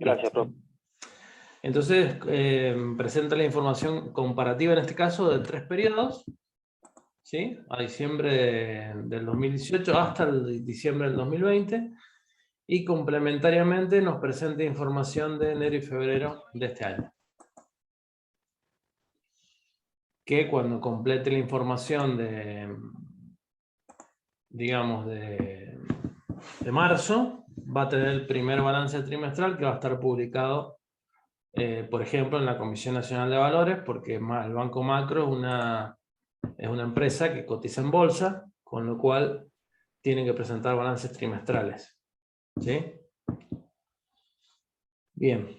Gracias, profe. Entonces, presenta la información comparativa, en este caso, de 3 periodos, ¿sí? A diciembre del 2018 hasta el diciembre del 2020, y complementariamente nos presenta información de enero y febrero de este año. Que cuando complete la información de, digamos, de marzo, va a tener el primer balance trimestral que va a estar publicado, por ejemplo, en la Comisión Nacional de Valores, porque el Banco Macro es una empresa que cotiza en bolsa, con lo cual tienen que presentar balances trimestrales. ¿Sí? Bien.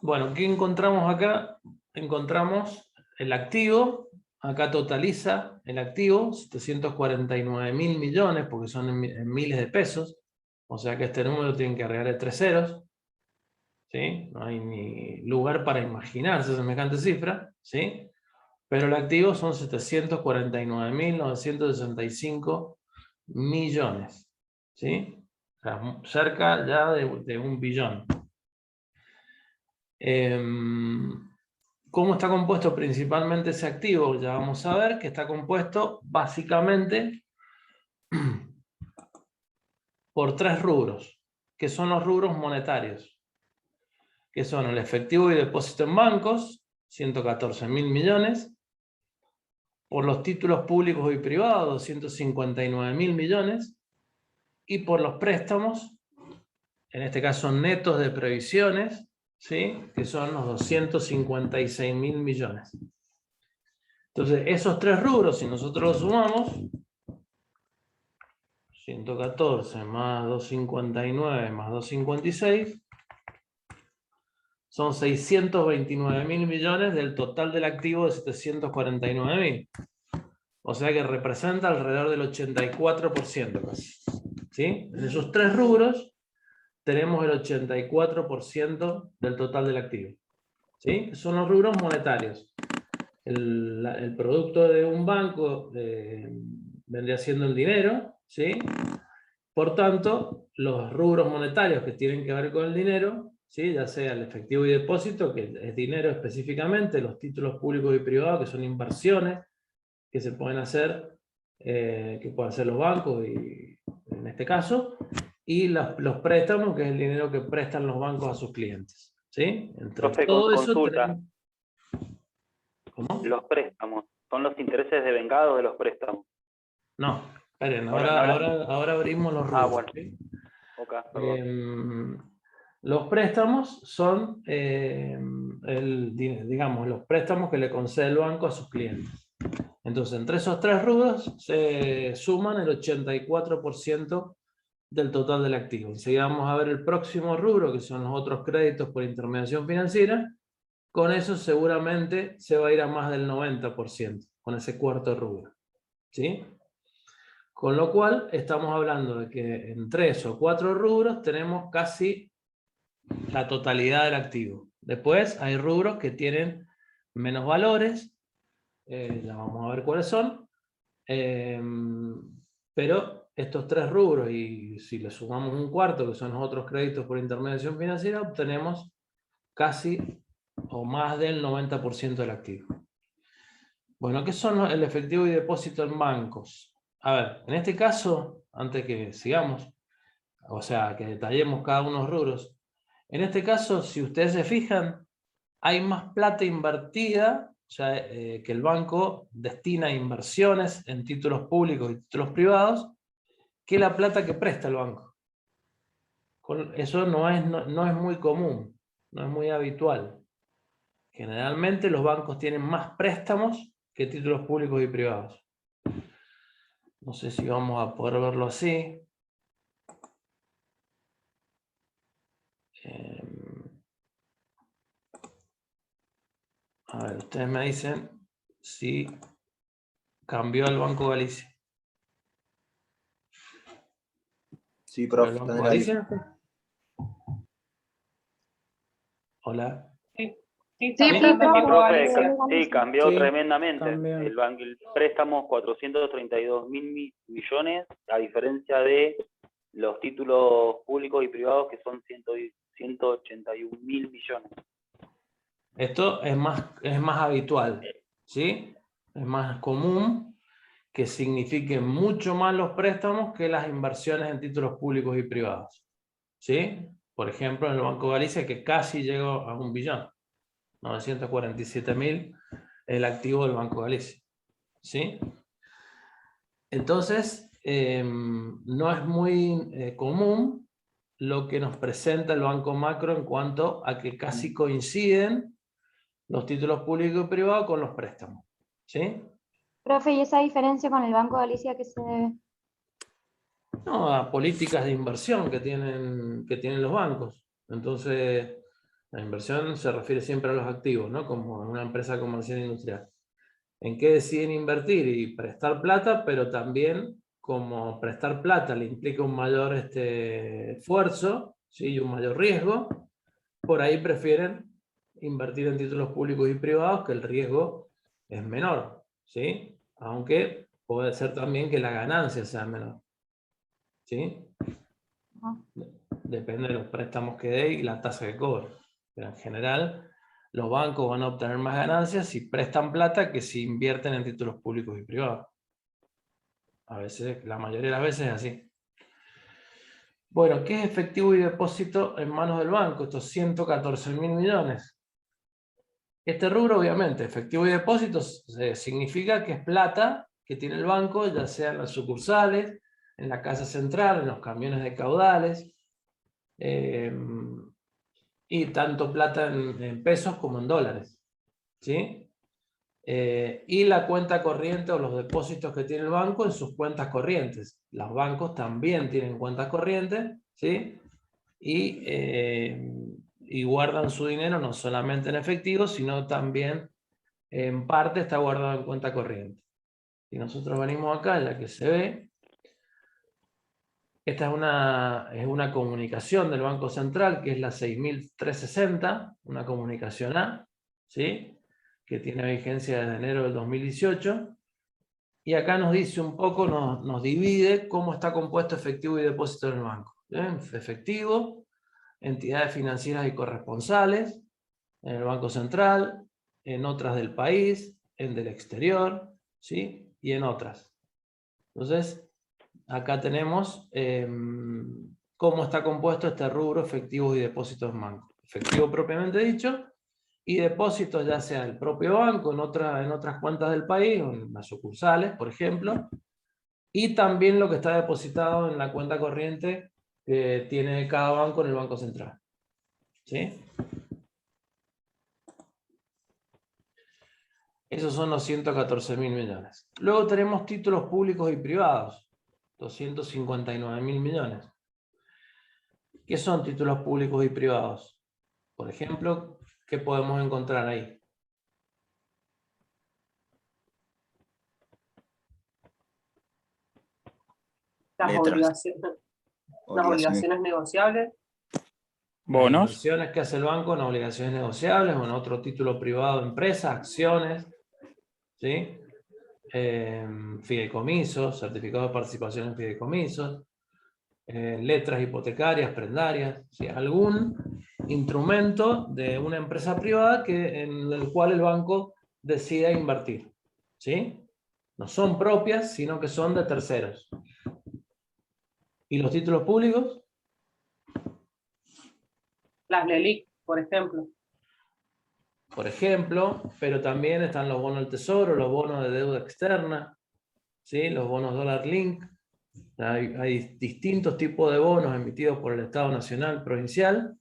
Bueno, ¿qué encontramos acá? Encontramos el activo. Acá totaliza el activo 749.000 millones, porque son en miles de pesos. O sea que este número tiene que agregarle 3 ceros. ¿Sí? No hay ni lugar para imaginarse semejante cifra. ¿Sí? Pero el activo son 749.965 millones. ¿Sí? O sea, cerca ya de 1 billón. ¿Cómo está compuesto principalmente ese activo? Ya vamos a ver que está compuesto básicamente por 3 rubros, que son los rubros monetarios, que son el efectivo y depósito en bancos, 114.000 millones, por los títulos públicos y privados, 259.000 millones, y por los préstamos, en este caso netos de previsiones, ¿sí? Que son los 256.000 millones. Entonces, esos 3 rubros, si nosotros los sumamos, 114 más 259 más 256, son 629.000 millones del total del activo de 749.000. O sea que representa alrededor del 84% casi. ¿Sí? En esos 3 rubros tenemos el 84% del total del activo. ¿Sí? Son los rubros monetarios. El producto de un banco vendría siendo el dinero, ¿sí? Por tanto, los rubros monetarios que tienen que ver con el dinero, ¿sí? Ya sea el efectivo y depósito, que es dinero específicamente, los títulos públicos y privados, que son inversiones que se pueden hacer, que pueden hacer los bancos, y, en este caso, y los préstamos, que es el dinero que prestan los bancos a sus clientes. ¿Sí? Entre Profe, todo eso consulta. tenemos... ¿Cómo? Los préstamos. ¿Son los intereses devengados de los préstamos? No, esperen, Ahora ahora abrimos los rubros. bueno. ¿Sí? Ok, perdón. Los préstamos son, digamos, los préstamos que le concede el banco a sus clientes. Entonces, entre esos 3 rubros se suman el 84% del total del activo. Enseguida vamos a ver el próximo rubro, que son los otros créditos por intermediación financiera. Con eso seguramente se va a ir a más del 90%, con ese cuarto rubro. ¿Sí? Con lo cual, estamos hablando de que en 3 o 4 rubros tenemos casi la totalidad del activo. Después hay rubros que tienen menos valores, ya vamos a ver cuáles son, pero estos 3 rubros, y si le sumamos un cuarto, que son los otros créditos por intermediación financiera, obtenemos casi o más del 90% del activo. Bueno, ¿qué son el efectivo y depósito en bancos? A ver, en este caso, antes que sigamos, o sea, que detallemos cada uno de los rubros, en este caso, si ustedes se fijan, hay más plata invertida, o sea, que el banco destina a inversiones en títulos públicos y títulos privados, que la plata que presta el banco. Eso no es muy común, no es muy habitual. Generalmente los bancos tienen más préstamos que títulos públicos y privados. No sé si vamos a poder verlo así. A ver, ustedes me dicen si cambió el Banco Galicia. Sí, profe, ¿El está Banco en el aire. Galicia? Hola. Sí, Sí, profe, sí, cambió Sí, tremendamente. cambió. El préstamo 432.000 millones, a diferencia de los títulos públicos y privados, que son 181.000 millones. Esto es más habitual, ¿sí? Es más común que signifiquen mucho más los préstamos que las inversiones en títulos públicos y privados, ¿sí? Por ejemplo, en el Banco Galicia, que casi llegó a 1 billón, 947.000 el activo del Banco Galicia, ¿sí? Entonces, no es muy común lo que nos presenta el Banco Macro en cuanto a que casi coinciden los títulos públicos y privados con los préstamos, ¿sí? Profe, ¿y esa diferencia con el Banco Galicia qué se debe? No, a políticas de inversión que tienen los bancos. Entonces, la inversión se refiere siempre a los activos, ¿no? Como una empresa comercial e industrial. ¿En qué deciden invertir? Y prestar plata, pero también como prestar plata le implica un mayor esfuerzo, ¿sí? Y un mayor riesgo, por ahí prefieren invertir en títulos públicos y privados, que el riesgo es menor, ¿sí? Aunque puede ser también que la ganancia sea menor, ¿sí? Depende de los préstamos que dé y la tasa que cobre. Pero en general, los bancos van a obtener más ganancias si prestan plata que si invierten en títulos públicos y privados. A veces, la mayoría de las veces es así. Bueno, ¿qué es efectivo y depósito en manos del banco? Estos 114.000 millones. Este rubro, obviamente, efectivo y depósitos, significa que es plata que tiene el banco, ya sea en las sucursales, en la casa central, en los camiones de caudales, y tanto plata en pesos como en dólares, ¿sí? Y la cuenta corriente o los depósitos que tiene el banco en sus cuentas corrientes. Los bancos también tienen cuentas corrientes, ¿sí? Y guardan su dinero no solamente en efectivo, sino también en parte está guardado en cuenta corriente. Si nosotros venimos acá, ya que se ve, esta es una comunicación del Banco Central, que es la 6.360, una comunicación A, ¿sí? Que tiene vigencia desde enero del 2018. Y acá nos dice un poco, nos divide cómo está compuesto efectivo y depósito en el banco. ¿Bien? Efectivo, entidades financieras y corresponsales, en el Banco Central, en otras del país, en del exterior, ¿sí? Y en otras. Entonces, acá tenemos cómo está compuesto este rubro efectivos y depósitos en banco. Efectivo propiamente dicho, y depósitos ya sea del propio banco, en otras cuentas del país, o en las sucursales, por ejemplo, y también lo que está depositado en la cuenta corriente que tiene cada banco en el Banco Central. ¿Sí? Esos son los 114.000 millones. Luego tenemos títulos públicos y privados, 259.000 millones. ¿Qué son títulos públicos y privados? Por ejemplo, ¿qué podemos encontrar ahí? Las obligaciones negociables. Las inversiones que hace el banco en obligaciones negociables o en otro título privado de empresa, acciones, ¿sí? Fideicomisos, certificados de participación en fideicomisos, letras hipotecarias, prendarias, ¿sí? Algún instrumento de una empresa privada en el cual el banco decida invertir, ¿sí? No son propias, sino que son de terceros. ¿Y los títulos públicos? Las LELIQ, por ejemplo. Por ejemplo, pero también están los bonos del tesoro, los bonos de deuda externa, ¿sí? Los bonos dólar link. Hay distintos tipos de bonos emitidos por el Estado Nacional, provincial,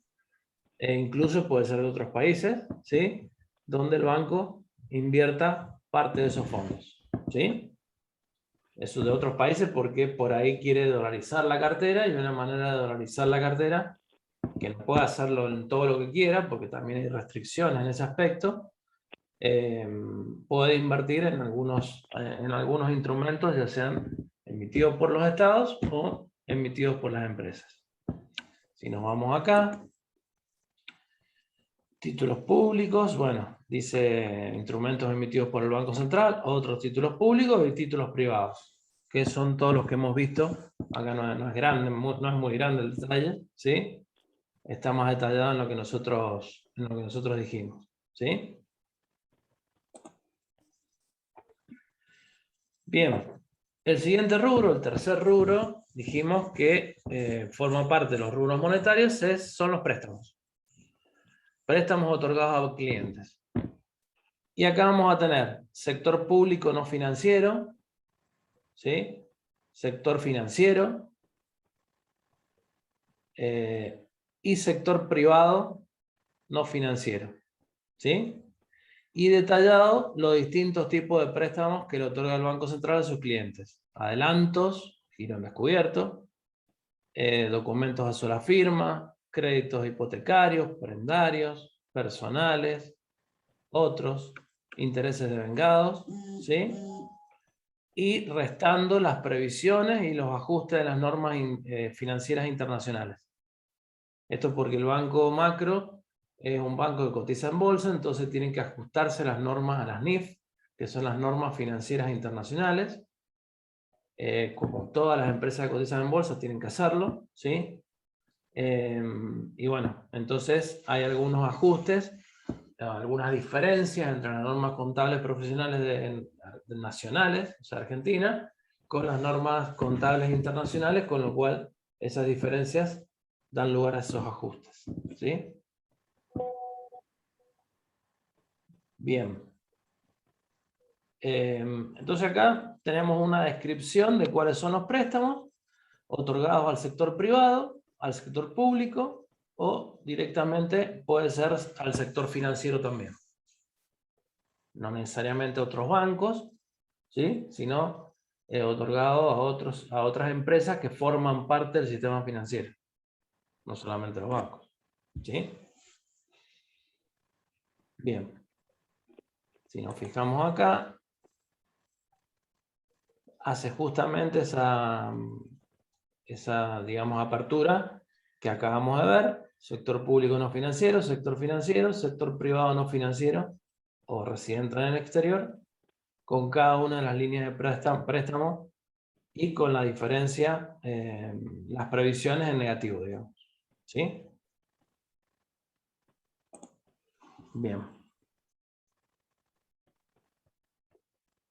e incluso puede ser de otros países, ¿sí? Donde el banco invierta parte de esos fondos, ¿sí? Eso de otros países porque por ahí quiere dolarizar la cartera, y una manera de dolarizar la cartera, que no puede hacerlo en todo lo que quiera, porque también hay restricciones en ese aspecto, puede invertir en algunos instrumentos, ya sean emitidos por los estados o emitidos por las empresas. Si nos vamos acá, títulos públicos, bueno, dice instrumentos emitidos por el Banco Central, otros títulos públicos y títulos privados, que son todos los que hemos visto acá no es grande, no es muy grande el detalle, ¿sí? Está más detallado en lo que nosotros dijimos, ¿sí? Bien, el siguiente rubro, el tercer rubro, dijimos que forma parte de los rubros monetarios, son los préstamos. Préstamos otorgados a clientes. Y acá vamos a tener sector público no financiero, ¿sí? Sector financiero y sector privado no financiero, ¿sí? Y detallado los distintos tipos de préstamos que le otorga el Banco Central a sus clientes. Adelantos, giro en descubierto, documentos a sola firma, créditos hipotecarios, prendarios, personales, otros, intereses devengados, ¿sí? Y restando las previsiones y los ajustes de las normas financieras internacionales. Esto porque el banco macro es un banco que cotiza en bolsa, entonces tienen que ajustarse las normas a las NIF, que son las normas financieras internacionales. Como todas las empresas que cotizan en bolsa tienen que hacerlo, ¿sí? Y bueno, entonces hay algunos ajustes, algunas diferencias entre las normas contables profesionales nacionales, o sea, Argentina, con las normas contables internacionales, con lo cual esas diferencias dan lugar a esos ajustes, ¿sí? Bien. Entonces acá tenemos una descripción de cuáles son los préstamos otorgados al sector privado, al sector público o directamente puede ser al sector financiero también. No necesariamente a otros bancos, ¿sí? Sino otorgados a otras empresas que forman parte del sistema financiero. No solamente los bancos, ¿sí? Bien. Si nos fijamos acá, hace justamente esa, digamos, apertura que acabamos de ver: sector público no financiero, sector privado no financiero o residente en el exterior, con cada una de las líneas de préstamo y con la diferencia, las previsiones en negativo, digamos, ¿sí? Bien.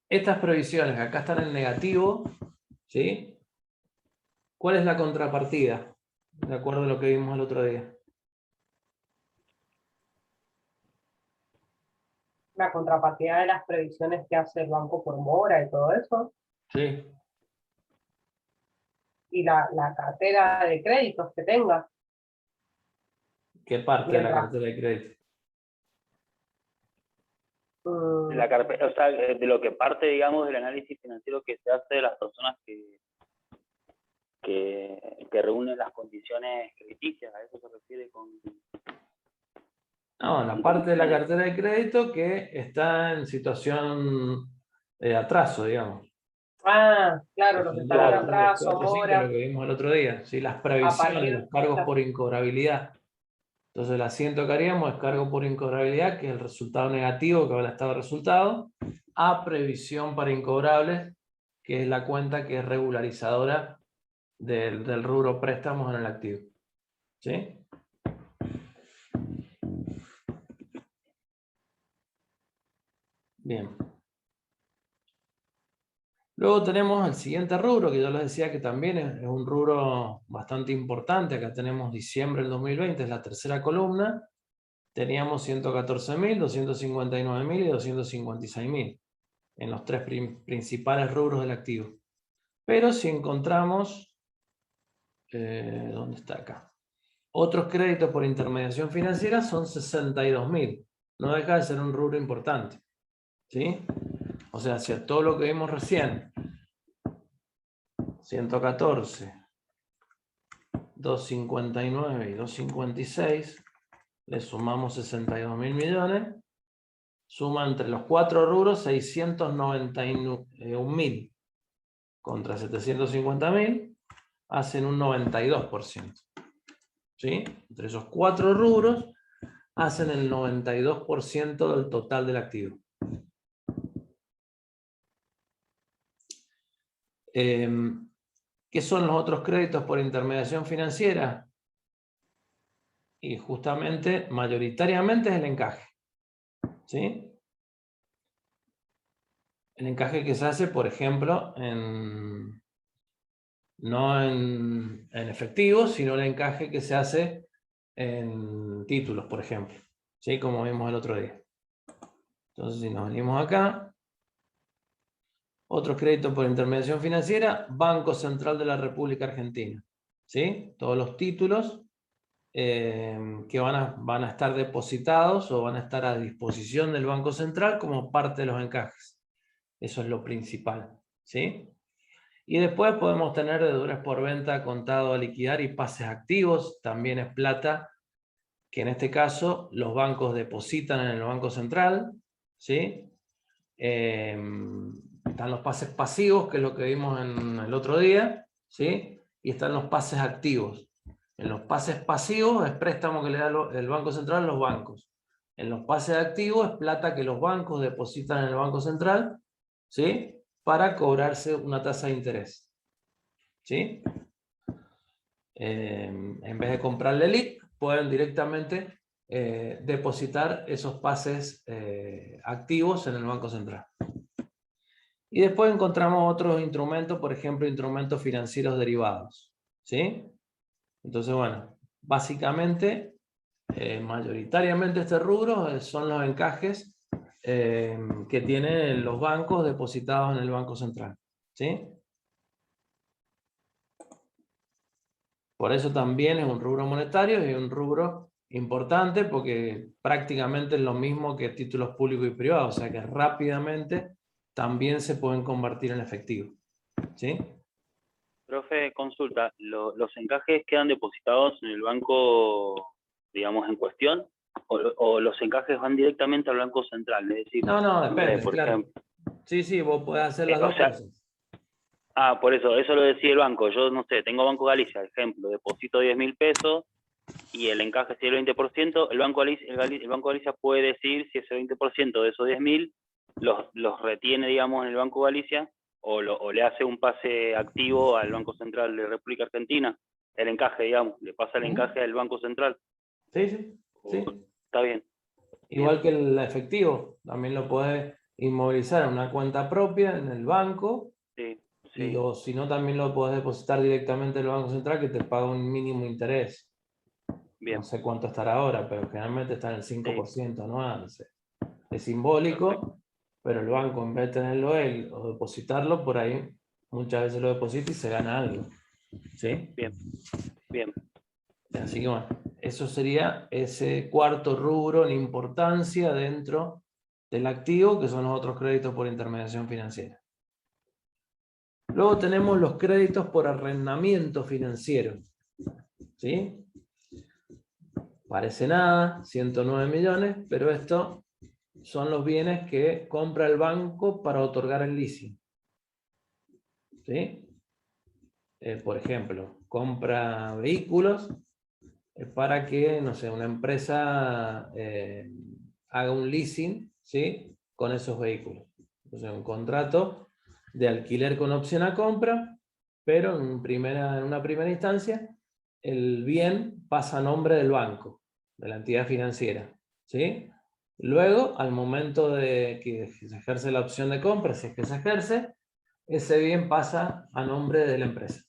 Estas previsiones que acá están en negativo, ¿sí? ¿Cuál es la contrapartida? De acuerdo a lo que vimos el otro día. La contrapartida de las previsiones que hace el banco por mora y todo eso. Sí. Y la cartera de créditos que tenga. ¿Qué parte de la Mientras- cartera de crédito? La carpeta, o sea, de lo que parte, digamos, del análisis financiero que se hace de las personas que reúnen las condiciones crediticias. ¿A eso se refiere con...? No, la parte de la cartera de crédito que está en situación de atraso, digamos. Ah, claro, los que están en Claro. atraso, 4, 5, lo mora, que vimos el otro día. Sí, las a previsiones, partir los de cargos esta- por incobrabilidad. Entonces el asiento que haríamos es cargo por incobrabilidad, que es el resultado negativo que va al estado de resultado, a previsión para incobrables, que es la cuenta que es regularizadora del rubro préstamos en el activo. ¿Sí? Bien. Luego tenemos el siguiente rubro, que yo les decía que también es un rubro bastante importante. Acá tenemos diciembre del 2020, es la tercera columna. Teníamos 114.000, 259.000 y 256.000 en los tres principales rubros del activo. Pero si encontramos, ¿dónde está acá? Otros créditos por intermediación financiera son 62.000. No deja de ser un rubro importante, ¿sí? O sea, si a todo lo que vimos recién, 114, 259 y 256, le sumamos 62.000 millones, suma entre los cuatro rubros 691.000 contra 750.000, hacen un 92%. ¿Sí? Entre esos cuatro rubros hacen el 92% del total del activo. ¿Qué son los otros créditos por intermediación financiera? Y justamente, mayoritariamente es el encaje. ¿Sí? El encaje que se hace, por ejemplo, no en efectivo, sino el encaje que se hace en títulos, por ejemplo. ¿Sí? Como vimos el otro día. Entonces, si nos venimos acá, otro crédito por intermediación financiera, Banco Central de la República Argentina. ¿Sí? Todos los títulos que van a estar depositados o van a estar a disposición del Banco Central como parte de los encajes. Eso es lo principal. ¿Sí? Y después podemos tener deudores por venta, contado a liquidar y pases activos. También es plata que en este caso los bancos depositan en el Banco Central. ¿Sí? Están los pases pasivos, que es lo que vimos en el otro día. ¿Sí? Y están los pases activos. En los pases pasivos es préstamo que le da el Banco Central a los bancos. En los pases activos es plata que los bancos depositan en el Banco Central, ¿sí? Para cobrarse una tasa de interés. ¿Sí? En vez de comprarle LIC, pueden directamente depositar esos pases activos en el Banco Central. Y después encontramos otros instrumentos, por ejemplo, instrumentos financieros derivados. ¿Sí? Entonces, bueno, básicamente, mayoritariamente este rubro son los encajes que tienen los bancos depositados en el Banco Central. ¿Sí? Por eso también es un rubro monetario y un rubro importante porque prácticamente es lo mismo que títulos públicos y privados, o sea que rápidamente también se pueden convertir en efectivo. ¿Sí? Profe, consulta, ¿los encajes quedan depositados en el banco, digamos, en cuestión? ¿O los encajes van directamente al Banco Central? Es decir, No, depende, por claro. ejemplo, Sí, vos podés hacer las o dos sea, cosas. por eso lo decía el banco. Yo, no sé, tengo Banco Galicia, ejemplo, deposito 10.000 pesos y el encaje es el 20%, el Banco Galicia puede decir si ese 20% de esos 10.000 los retiene, digamos, en el Banco Galicia o le hace un pase activo al Banco Central de República Argentina. El encaje, digamos, le pasa el encaje al Banco Central. Sí. Está bien. Igual que el efectivo, también lo podés inmovilizar en una cuenta propia en el banco. Sí. O si no, también lo podés depositar directamente en el Banco Central que te paga un mínimo interés. Bien. No sé cuánto estará ahora, pero generalmente está en el 5% anual. Es simbólico, Perfecto. pero el banco, en vez de tenerlo él o depositarlo, por ahí muchas veces lo deposita y se gana algo. ¿Sí? Bien. Así que bueno, eso sería ese cuarto rubro en importancia dentro del activo, que son los otros créditos por intermediación financiera. Luego tenemos los créditos por arrendamiento financiero. ¿Sí? Parece nada, 109 millones, pero esto son los bienes que compra el banco para otorgar el leasing. ¿Sí? Por ejemplo, compra vehículos para que, no sé, una empresa haga un leasing, ¿sí? Con esos vehículos. Entonces, un contrato de alquiler con opción a compra, pero en una primera instancia, el bien pasa a nombre del banco, de la entidad financiera. ¿Sí? Luego, al momento de que se ejerce la opción de compra, si es que se ejerce, ese bien pasa a nombre de la empresa.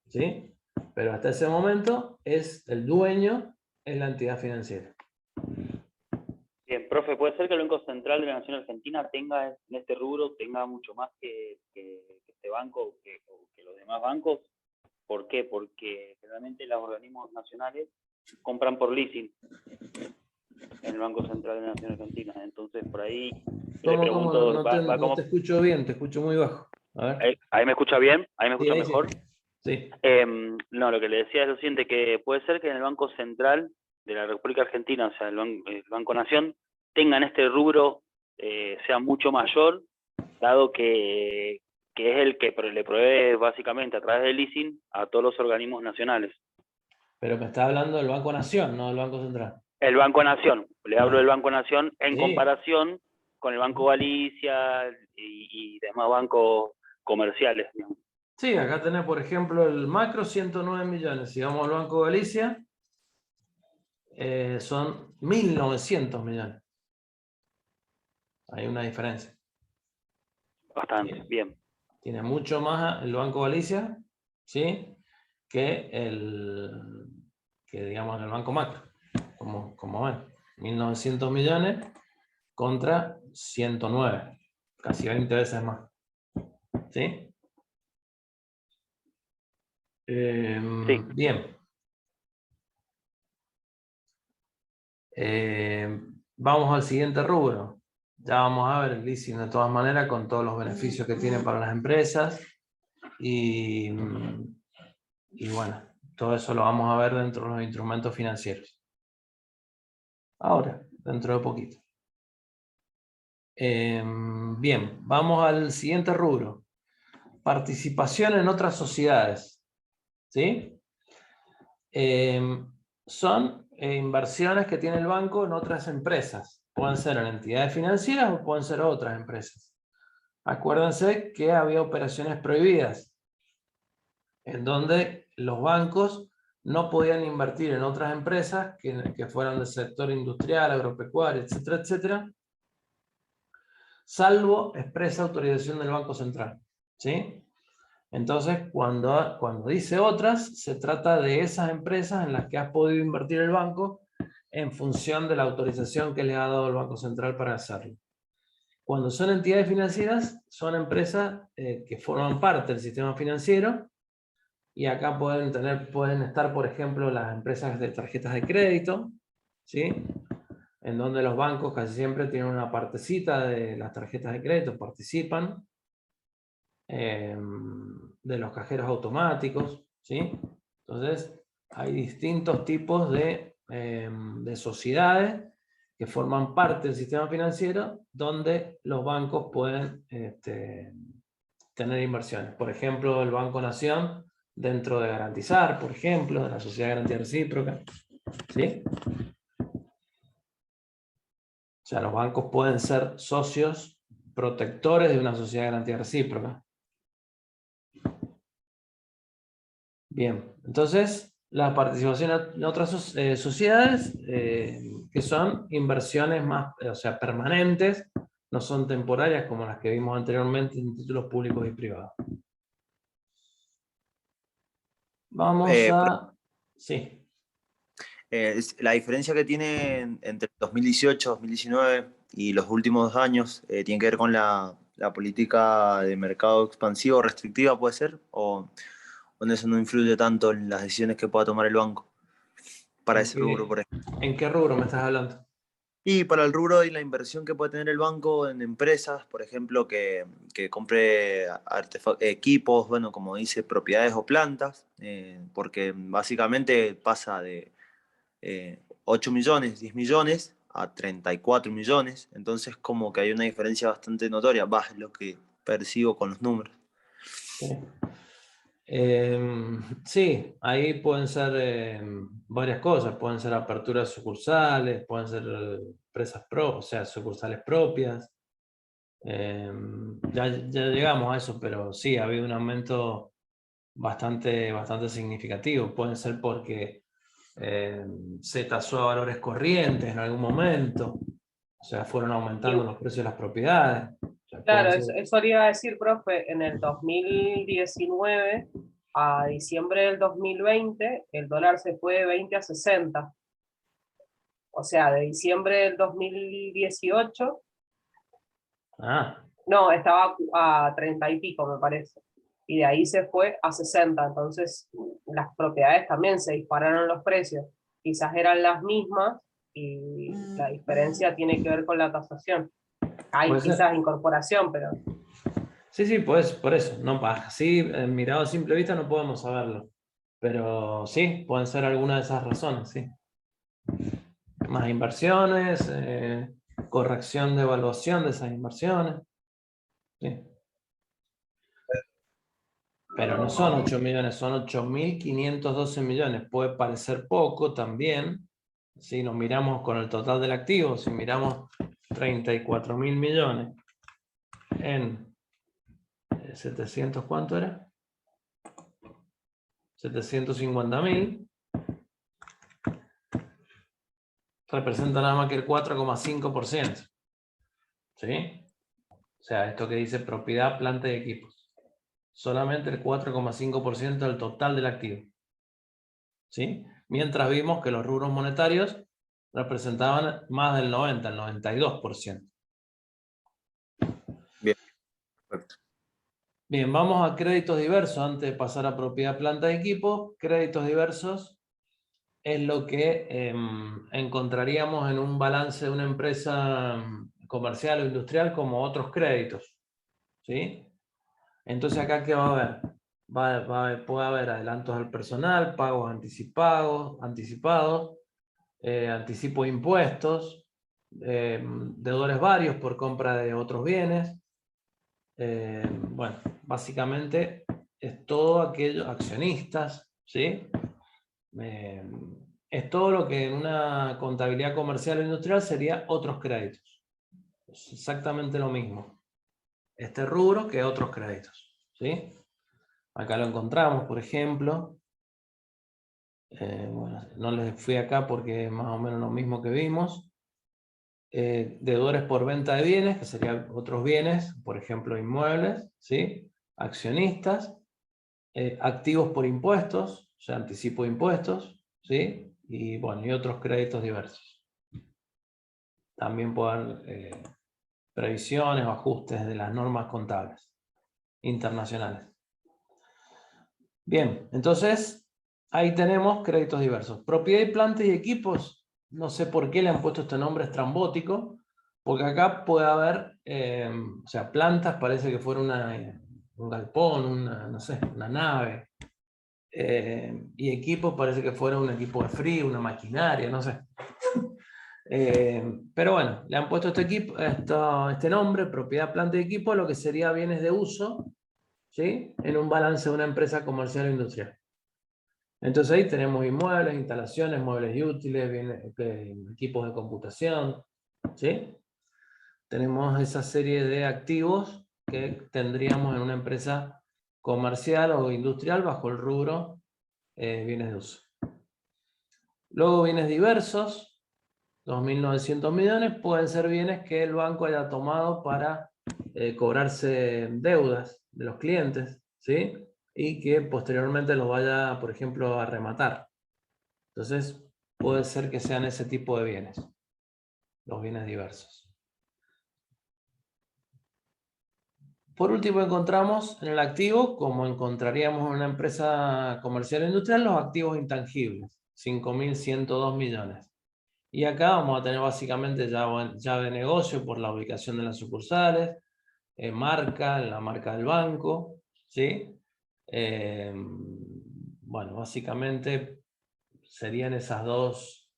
¿Sí? Pero hasta ese momento es el dueño, es la entidad financiera. Bien, profe, ¿puede ser que el Banco Central de la Nación Argentina tenga en este rubro mucho más que este banco o que los demás bancos? ¿Por qué? Porque generalmente los organismos nacionales compran por leasing en el Banco Central de la Nación Argentina. Entonces, por ahí le pregunto... No te escucho bien, te escucho muy bajo. A ver. ¿Ahí me escucha bien? ¿Ahí me escucha mejor? Sí. No, lo que le decía es lo siguiente, que puede ser que en el Banco Central de la República Argentina, o sea, el Banco Nación, tengan este rubro sea mucho mayor, dado que es el que le provee básicamente a través del leasing a todos los organismos nacionales. Pero me está hablando del Banco Nación, no del Banco Central. El Banco Nación, le hablo del Banco Nación en Sí. comparación con el Banco Galicia y demás bancos comerciales, digamos. Sí, acá tenés, por ejemplo, el macro 109 millones. Si vamos al Banco Galicia, son 1.900 millones. Hay una diferencia. Bastante, bien. Tiene mucho más el Banco Galicia, ¿sí? que digamos el Banco Macro. Como ven, 1.900 millones contra 109, casi 20 veces más. ¿Sí? Sí. Bien. Vamos al siguiente rubro. Ya vamos a ver el leasing de todas maneras con todos los beneficios que tiene para las empresas y bueno, todo eso lo vamos a ver dentro de los instrumentos financieros. Ahora, dentro de poquito. Bien, vamos al siguiente rubro. Participación en otras sociedades. ¿Sí? Son inversiones que tiene el banco en otras empresas. Pueden ser en entidades financieras o pueden ser otras empresas. Acuérdense que había operaciones prohibidas, en donde los bancos no podían invertir en otras empresas que fueran del sector industrial, agropecuario, etcétera, etcétera, salvo expresa autorización del Banco Central. ¿Sí? Entonces, cuando dice otras, se trata de esas empresas en las que has podido invertir el banco en función de la autorización que le ha dado el Banco Central para hacerlo. Cuando son entidades financieras, son empresas que forman parte del sistema financiero, y acá pueden estar, por ejemplo, las empresas de tarjetas de crédito, ¿sí? En donde los bancos casi siempre tienen una partecita de las tarjetas de crédito, participan. De los cajeros automáticos, ¿sí? Entonces, hay distintos tipos de sociedades que forman parte del sistema financiero donde los bancos pueden tener inversiones. Por ejemplo, el Banco Nación, dentro de Garantizar, por ejemplo, de la Sociedad de Garantía Recíproca, ¿sí? O sea, los bancos pueden ser socios protectores de una sociedad de garantía recíproca. Bien, entonces la participación en otras sociedades que son inversiones más, o sea, permanentes, no son temporarias como las que vimos anteriormente en títulos públicos y privados. Vamos a... Sí. La diferencia que tiene entre 2018, 2019 y los últimos 2 años tiene que ver con la política de mercado expansivo o restrictiva, ¿puede ser? ¿O donde eso no influye tanto en las decisiones que pueda tomar el banco para ese rubro, por ejemplo? ¿En qué rubro me estás hablando? Y para el rubro y la inversión que puede tener el banco en empresas, por ejemplo, que compre equipos, bueno, como dice, propiedades o plantas, porque básicamente pasa de 8 millones, 10 millones a 34 millones, entonces como que hay una diferencia bastante notoria, es lo que percibo con los números. Sí. Sí, ahí pueden ser varias cosas, pueden ser aperturas sucursales, pueden ser empresas o sea, sucursales propias. Ya llegamos a eso, pero sí, ha habido un aumento bastante significativo. Pueden ser porque se tasó a valores corrientes en algún momento, o sea, fueron aumentando los precios de las propiedades. O sea, Claro, eso le iba a decir, profe, en el 2019 a diciembre del 2020, el dólar se fue de 20 a 60. O sea, de diciembre del 2018, no, estaba a 30 y pico, me parece. Y de ahí se fue a 60. Entonces, las propiedades también se dispararon los precios. Quizás eran las mismas y la diferencia tiene que ver con la tasación. Hay quizás incorporación, pero... Sí, pues por eso, no, así mirado a simple vista no podemos saberlo, pero sí, pueden ser algunas de esas razones, sí. Más inversiones, corrección de evaluación de esas inversiones, sí. Pero no son 8 millones, son 8.512 millones. Puede parecer poco también, si nos miramos con el total del activo, si miramos 34.000 millones en 700, ¿cuánto era? 750.000, representa nada más que el 4,5%. ¿Sí? O sea, esto que dice propiedad, planta y equipos. Solamente el 4,5% del total del activo. ¿Sí? Mientras vimos que los rubros monetarios representaban más del 90, el 92%. Bien, perfecto. Bien, vamos a créditos diversos antes de pasar a propiedad, planta y equipo. Créditos diversos es lo que encontraríamos en un balance de una empresa comercial o industrial como otros créditos. ¿Sí? Entonces acá, ¿qué va a haber? Puede haber adelantos al personal, pagos anticipados, anticipo de impuestos, deudores varios por compra de otros bienes. Bueno, básicamente es todo aquello, accionistas, ¿sí? Es todo lo que en una contabilidad comercial o industrial sería otros créditos. Es exactamente lo mismo. Este rubro que otros créditos, ¿sí? Acá lo encontramos, por ejemplo. Bueno, no les fui acá porque es más o menos lo mismo que vimos. Deudores por venta de bienes, que serían otros bienes, por ejemplo, inmuebles, ¿sí? Accionistas, activos por impuestos, o sea, anticipo de impuestos, ¿sí? Y bueno, y otros créditos diversos. También pueden haber previsiones o ajustes de las normas contables internacionales. Bien, entonces ahí tenemos créditos diversos. Propiedad y planta y equipos, no sé por qué le han puesto este nombre estrambótico, porque acá puede haber, o sea, plantas parece que fuera un galpón, no sé, una nave, y equipos parece que fuera un equipo de frío, una maquinaria, no sé. Pero bueno, le han puesto este nombre, propiedad, planta y equipo, lo que sería bienes de uso, ¿sí? En un balance de una empresa comercial o industrial. Entonces ahí tenemos inmuebles, instalaciones, muebles y útiles, equipos de computación, ¿sí? Tenemos esa serie de activos que tendríamos en una empresa comercial o industrial bajo el rubro bienes de uso. Luego bienes diversos, 2.900 millones, pueden ser bienes que el banco haya tomado para cobrarse deudas de los clientes, ¿sí? Y que posteriormente los vaya, por ejemplo, a rematar. Entonces, puede ser que sean ese tipo de bienes, los bienes diversos. Por último, encontramos en el activo, como encontraríamos en una empresa comercial o industrial, los activos intangibles, 5.102 millones. Y acá vamos a tener básicamente llave de negocio por la ubicación de las sucursales, la marca del banco, ¿sí? Bueno, básicamente serían esas dos.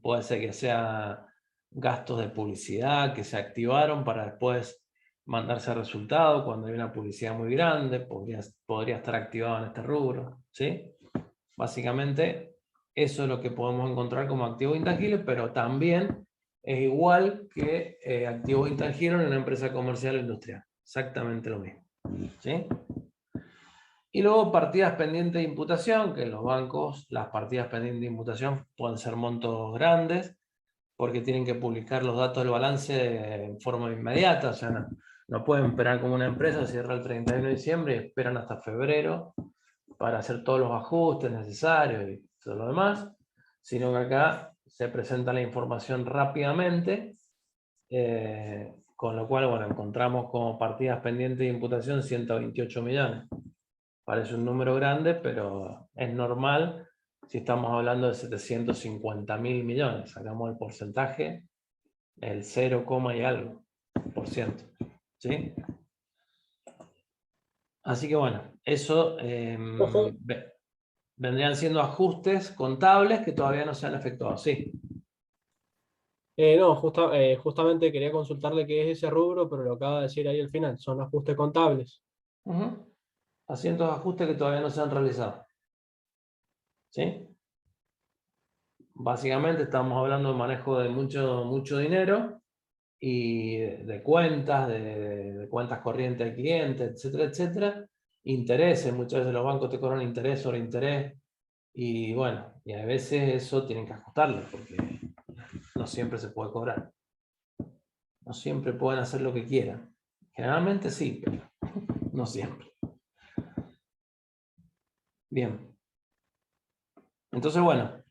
Puede ser que sea gastos de publicidad que se activaron para después mandarse resultado cuando hay una publicidad muy grande, podría estar activado en este rubro, ¿sí? Básicamente eso es lo que podemos encontrar como activos intangibles, pero también es igual que activos intangibles en una empresa comercial o industrial, exactamente lo mismo, ¿sí? Y luego partidas pendientes de imputación, que en los bancos las partidas pendientes de imputación pueden ser montos grandes, porque tienen que publicar los datos del balance en forma inmediata, o sea, no pueden esperar como una empresa, cierra el 31 de diciembre y esperan hasta febrero para hacer todos los ajustes necesarios y todo lo demás, sino que acá se presenta la información rápidamente, con lo cual, bueno, encontramos como partidas pendientes de imputación 128 millones. Parece un número grande, pero es normal si estamos hablando de 750.000 millones. Sacamos el porcentaje, el 0, y algo por ciento. ¿Sí? Así que bueno, eso vendrían siendo ajustes contables que todavía no se han efectuado. Sí. No, justamente quería consultarle qué es ese rubro, pero lo acaba de decir ahí al final, son ajustes contables. Asientos de ajustes que todavía no se han realizado. ¿Sí? Básicamente estamos hablando de manejo de mucho dinero y de cuentas, de cuentas corrientes de clientes, etcétera, etcétera, intereses, muchas veces los bancos te cobran interés sobre interés, y bueno, y a veces eso tienen que ajustarlo, porque no siempre se puede cobrar. No siempre pueden hacer lo que quieran. Generalmente sí, pero no siempre. Bien. Entonces, bueno,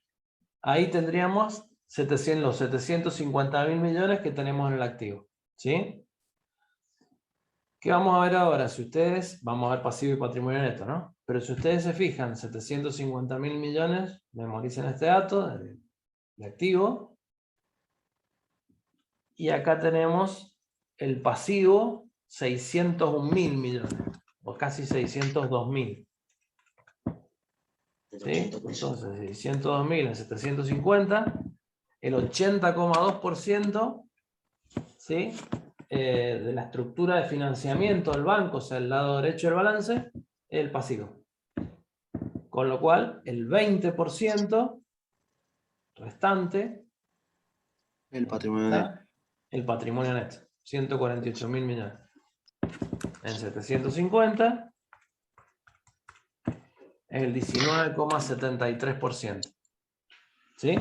ahí tendríamos los 750.000 millones que tenemos en el activo. ¿Sí? ¿Qué vamos a ver ahora? Si ustedes, vamos a ver pasivo y patrimonio neto, ¿no? Pero si ustedes se fijan, 750.000 millones, memoricen este dato de activo. Y acá tenemos el pasivo, 601.000 millones, o casi 602.000. ¿Sí? Entonces, 602.000 en 750, el 80,2%, ¿sí? De la estructura de financiamiento del banco, o sea, el lado derecho del balance, es el pasivo. Con lo cual, el 20% restante, El patrimonio neto. el patrimonio neto, 148.000 millones. En 750 es el 19,73%. ¿Sí?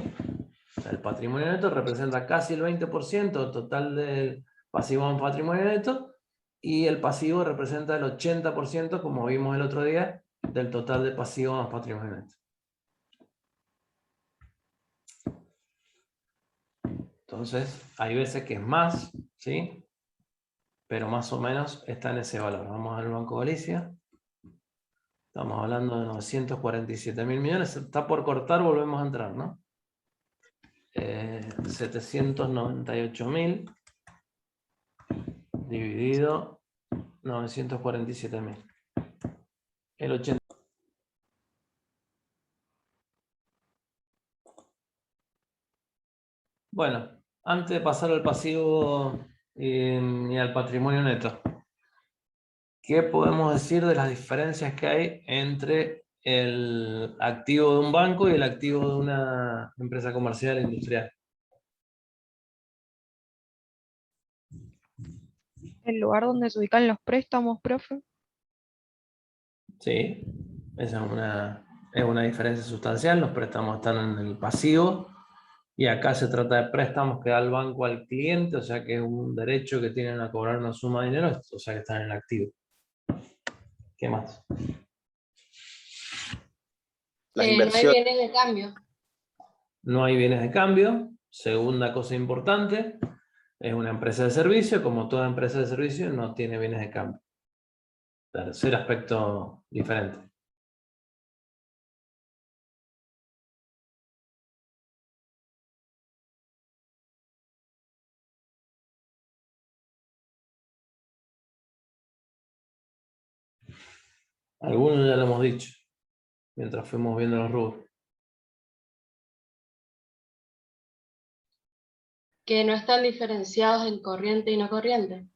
O sea, el patrimonio neto representa casi el 20% total del pasivo en patrimonio neto, y el pasivo representa el 80%, como vimos el otro día, del total de pasivo más patrimonio neto. Entonces, hay veces que es más, ¿sí? Pero más o menos está en ese valor. Vamos al Banco Galicia. Estamos hablando de 947.000 millones. Está por cortar, volvemos a entrar, ¿no? 798.000 dividido 947.000. El 80. Bueno, antes de pasar al pasivo y al patrimonio neto, ¿qué podemos decir de las diferencias que hay entre el activo de un banco y el activo de una empresa comercial e industrial? El lugar donde se ubican los préstamos, profe. Sí, esa es una diferencia sustancial. Los préstamos están en el pasivo y acá se trata de préstamos que da el banco al cliente, o sea que es un derecho que tienen a cobrar una suma de dinero, o sea que están en el activo. ¿Qué más? Las No hay inversiones. bienes de cambio. No hay bienes de cambio. Segunda cosa importante, es una empresa de servicio. Como toda empresa de servicio, no tiene bienes de cambio. Tercer aspecto diferente. Algunos ya lo hemos dicho, mientras fuimos viendo los rubros. Que no están diferenciados en corriente y no corriente.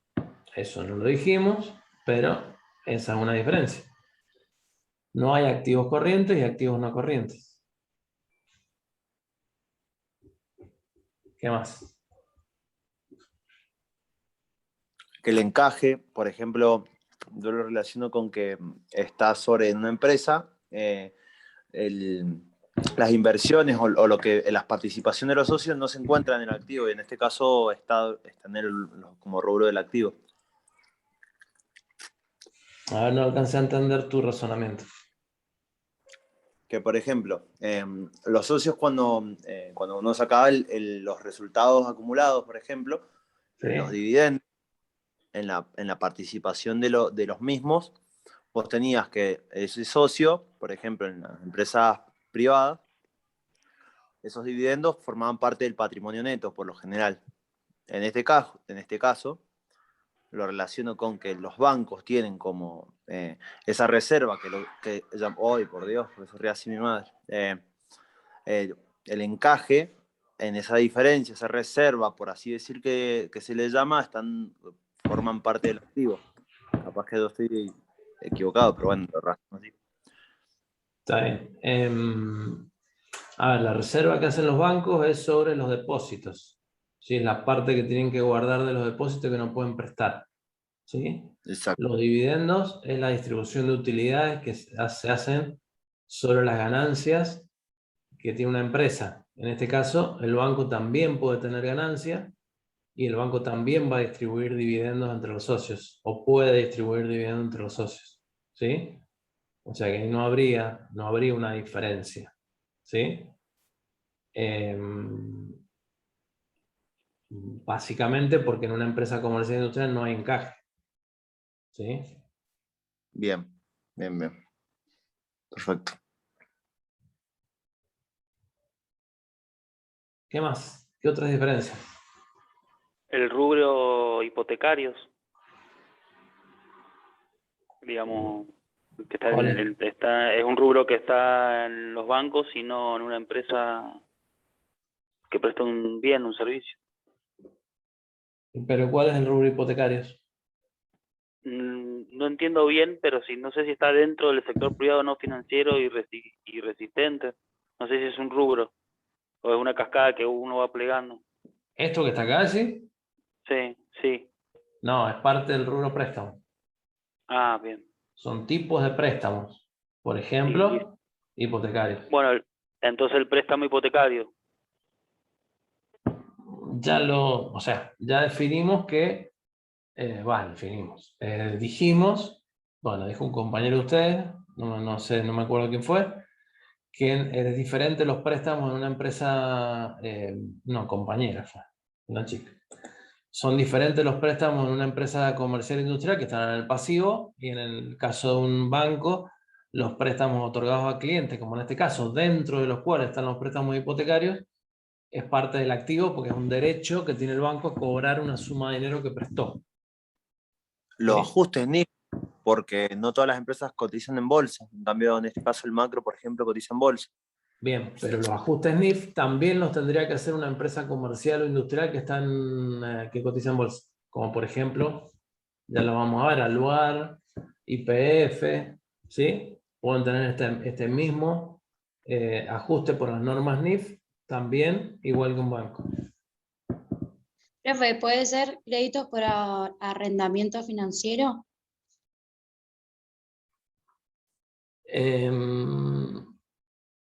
Eso no lo dijimos, pero esa es una diferencia. No hay activos corrientes y activos no corrientes. ¿Qué más? Que el encaje, por ejemplo, yo lo relaciono con que está sobre una empresa, las inversiones o lo que las participaciones de los socios no se encuentran en el activo, y en este caso está como rubro del activo. A ver, no alcancé a entender tu razonamiento. Que, por ejemplo, los socios cuando uno sacaba los resultados acumulados, por ejemplo, Sí. los dividendos, en la participación de los mismos, vos tenías que ese socio, por ejemplo, en las empresas privadas, esos dividendos formaban parte del patrimonio neto, por lo general. En este caso, lo relaciono con que los bancos tienen como esa reserva ¡ay, por Dios! Por eso ríe así mi madre. El encaje en esa diferencia, esa reserva, por así decir que se le llama, forman parte del activo. Capaz que yo estoy equivocado, pero bueno, lo razón así. Está bien. A ver, la reserva que hacen los bancos es sobre los depósitos. ¿Sí? Es la parte que tienen que guardar de los depósitos que no pueden prestar. ¿sí? Exacto. Los dividendos es la distribución de utilidades que se hacen sobre las ganancias que tiene una empresa. En este caso, el banco también puede tener ganancias y el banco también va a distribuir dividendos entre los socios, o puede distribuir dividendos entre los socios, ¿sí? O sea que ahí no habría una diferencia, ¿sí? Básicamente porque en una empresa comercial industrial no hay encaje, ¿sí? Bien. Perfecto. ¿Qué más? ¿Qué otras diferencias? El rubro hipotecarios, digamos, que está ¿Cuál es? es un rubro que está en los bancos y no en una empresa que presta un bien, un servicio. ¿Pero cuál es el rubro hipotecarios? No entiendo bien, pero sí, no sé si está dentro del sector privado no financiero y resistente. No sé si es un rubro o es una cascada que uno va plegando. ¿Esto que está acá, sí? Sí. No, es parte del rubro préstamo. Ah, bien. Son tipos de préstamos. Por ejemplo, hipotecarios. Bueno, entonces el préstamo hipotecario. Ya definimos que, dijimos, bueno, dijo un compañero de ustedes, no sé, no me acuerdo quién fue, que es diferente los préstamos en una empresa, no, compañera fue, una chica. Son diferentes los préstamos en una empresa comercial industrial que están en el pasivo y en el caso de un banco, los préstamos otorgados a clientes, como en este caso, dentro de los cuales están los préstamos hipotecarios, es parte del activo porque es un derecho que tiene el banco a cobrar una suma de dinero que prestó. Los ¿Sí? ajustes NIF, porque no todas las empresas cotizan en bolsa. En cambio, en este caso, el macro, por ejemplo, cotiza en bolsa. Bien, pero los ajustes NIF también los tendría que hacer una empresa comercial o industrial que cotiza en bolsa. Como por ejemplo, ya lo vamos a ver, Aluar, YPF, ¿sí? Pueden tener este mismo ajuste por las normas NIF, también igual que un banco. Profe, ¿puede ser créditos por arrendamiento financiero?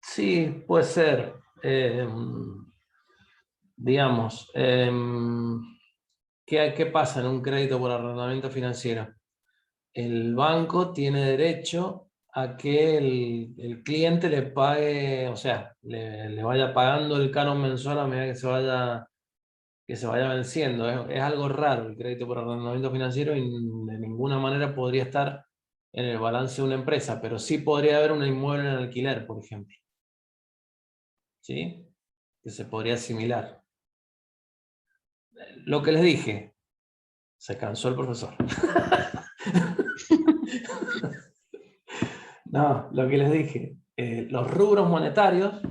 Sí, puede ser. Digamos, ¿qué pasa en un crédito por arrendamiento financiero? El banco tiene derecho a que el cliente le pague, o sea, le vaya pagando el canon mensual a medida que se vaya venciendo. Es algo raro el crédito por arrendamiento financiero y de ninguna manera podría estar en el balance de una empresa, pero sí podría haber un inmueble en alquiler, por ejemplo. ¿Sí? Que se podría asimilar. Lo que les dije, se cansó el profesor. No, lo que les dije, los rubros monetarios,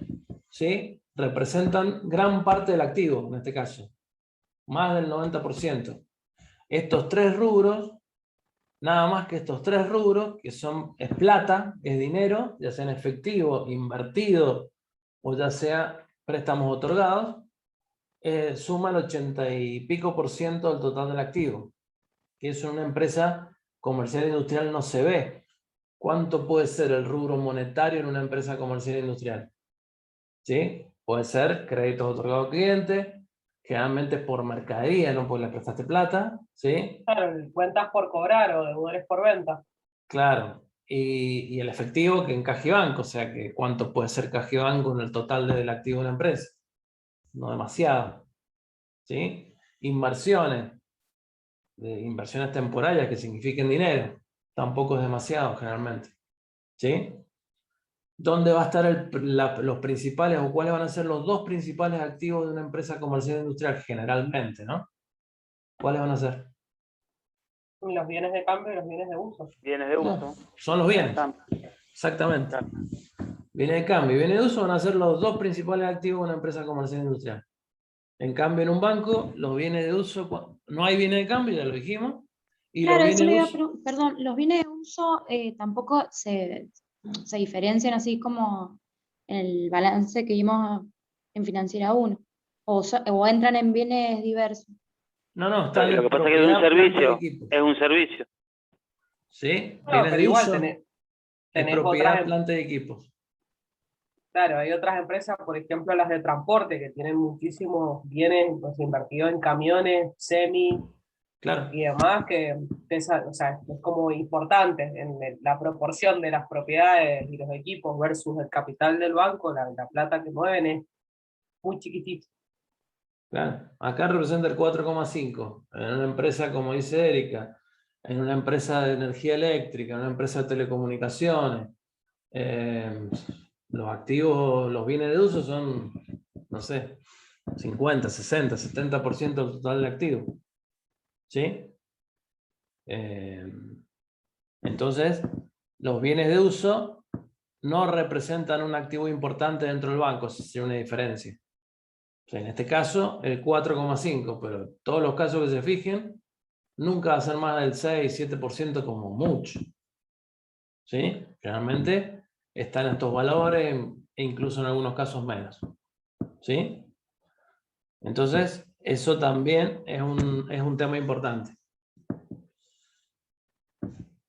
¿sí? Representan gran parte del activo, en este caso, más del 90%. Estos tres rubros, nada más que estos tres rubros, que es plata, es dinero, ya sea en efectivo, invertido, o ya sea préstamos otorgados, suma el 80 y pico % del total del activo, que eso en una empresa comercial e industrial no se ve. ¿Cuánto puede ser el rubro monetario en una empresa comercial e industrial? ¿Sí? Puede ser créditos otorgados al cliente, generalmente por mercadería, no porque le prestaste plata, ¿sí? Claro, cuentas por cobrar o deudores por venta. Claro. Y el efectivo que en caja y banco, o sea, que cuánto puede ser caja y banco en el total del activo de una empresa. No demasiado, ¿sí? Inversiones temporarias que signifiquen dinero, tampoco es demasiado generalmente, ¿sí? ¿Dónde va a estar los principales o cuáles van a ser los dos principales activos de una empresa comercial e industrial generalmente, ¿no? ¿Cuáles van a ser? Los bienes de cambio y los bienes de uso. Bienes de uso. No, son los bienes. Exactamente. Claro. Bienes de cambio y bienes de uso van a ser los dos principales activos de una empresa comercial e industrial. En cambio, en un banco, los bienes de uso, no hay bienes de cambio, ya lo dijimos. Y Claro, los eso bienes le de iba a uso, perdón, los bienes de uso tampoco se diferencian así como en el balance que vimos en Financiera 1, o entran en bienes diversos. No, está Lo en que pasa es que es un propiedad, planta y servicio, equipos. es un servicio. ¿Sí? No, Bienes pero de igual uso, tenés, es tenés propiedad, otras, planta y equipos. claro, hay otras empresas, por ejemplo las de transporte, que tienen muchísimos bienes pues, invertidos en camiones, semi Claro, y demás, o sea, es como importante en la proporción de las propiedades y los equipos versus el capital del banco, la plata que mueven es muy chiquitito. claro. Acá representa el 4,5. En una empresa, como dice Erika, en una empresa de energía eléctrica, en una empresa de telecomunicaciones, los activos, los bienes de uso son, no sé, 50, 60, 70% del total de activos. ¿Sí? Entonces, los bienes de uso no representan un activo importante dentro del banco, esa sería una diferencia. O sea, en este caso, el 4,5, pero todos los casos que se fijen, nunca va a ser más del 6, 7% como mucho. ¿Sí? Realmente están estos valores e incluso en algunos casos menos. ¿Sí? Entonces, eso también es un tema importante.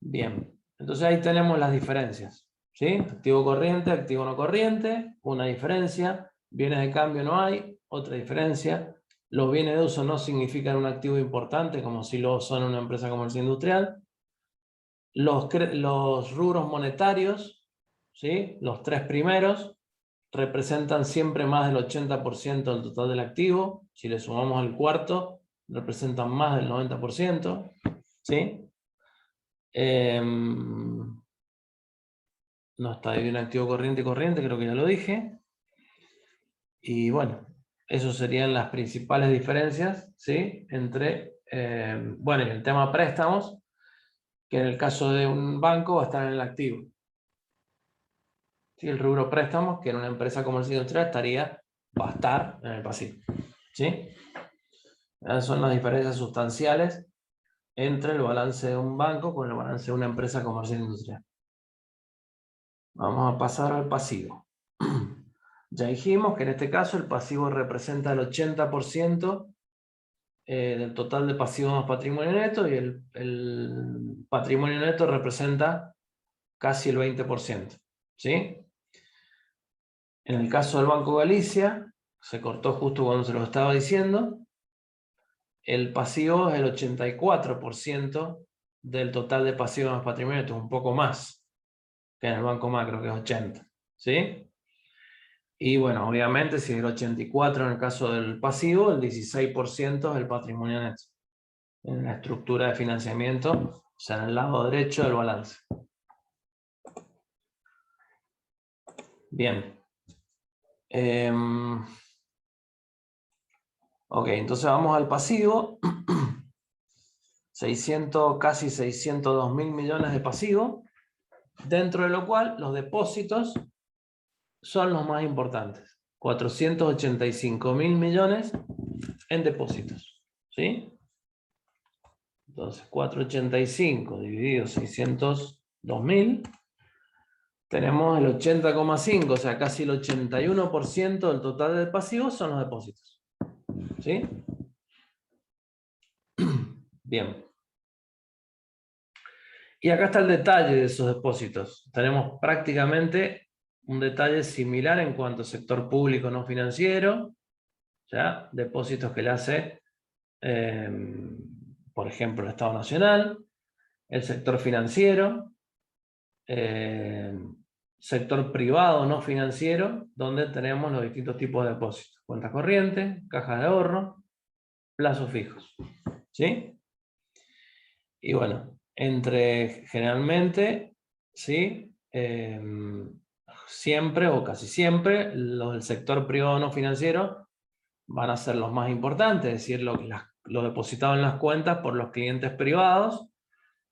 Bien, entonces ahí tenemos las diferencias. ¿Sí? Activo corriente, activo no corriente, una diferencia. Bienes de cambio no hay, otra diferencia. Los bienes de uso no significan un activo importante, como si lo son en una empresa comercial industrial. Los rubros monetarios, ¿sí? Los tres primeros, representan siempre más del 80% del total del activo. Si le sumamos el cuarto, representan más del 90%. ¿Sí? No está dividido en activo corriente y corriente, creo que ya lo dije. Y bueno, esas serían las principales diferencias, ¿sí? Entre, bueno, en el tema préstamos, que en el caso de un banco va a estar en el activo. ¿Sí? El rubro préstamos, que en una empresa comercial industrial va a estar en el pasivo. ¿Sí? Esas son las diferencias sustanciales entre el balance de un banco con el balance de una empresa comercial industrial. Vamos a pasar al pasivo. Ya dijimos que en este caso el pasivo representa el 80% del total de pasivos más patrimonio neto, y el patrimonio neto representa casi el 20%. ¿Sí? En el caso del Banco Galicia, se cortó justo cuando se lo estaba diciendo, el pasivo es el 84% del total de pasivos más patrimonio neto, un poco más que en el Banco Macro, que es 80%. ¿Sí? Y bueno, obviamente, si es el 84% en el caso del pasivo, el 16% es el patrimonio neto. En la estructura de financiamiento, o sea, en el lado derecho del balance. Bien. Ok, entonces vamos al pasivo. 600, casi 602.000 millones de pasivo, dentro de lo cual los depósitos son los más importantes. 485.000 millones en depósitos. ¿Sí? Entonces, 485 dividido 602.000, tenemos el 80,5, o sea, casi el 81% del total del pasivo son los depósitos. ¿Sí? Bien. Y acá está el detalle de esos depósitos. Tenemos prácticamente un detalle similar en cuanto a sector público no financiero, o sea, depósitos que le hace, por ejemplo, el Estado Nacional, el sector financiero, sector privado no financiero, donde tenemos los distintos tipos de depósitos: cuentas corrientes, cajas de ahorro, plazos fijos. ¿Sí? Y bueno, generalmente, ¿sí? Siempre o casi siempre, los del sector privado no financiero van a ser los más importantes, es decir, lo depositado en las cuentas por los clientes privados.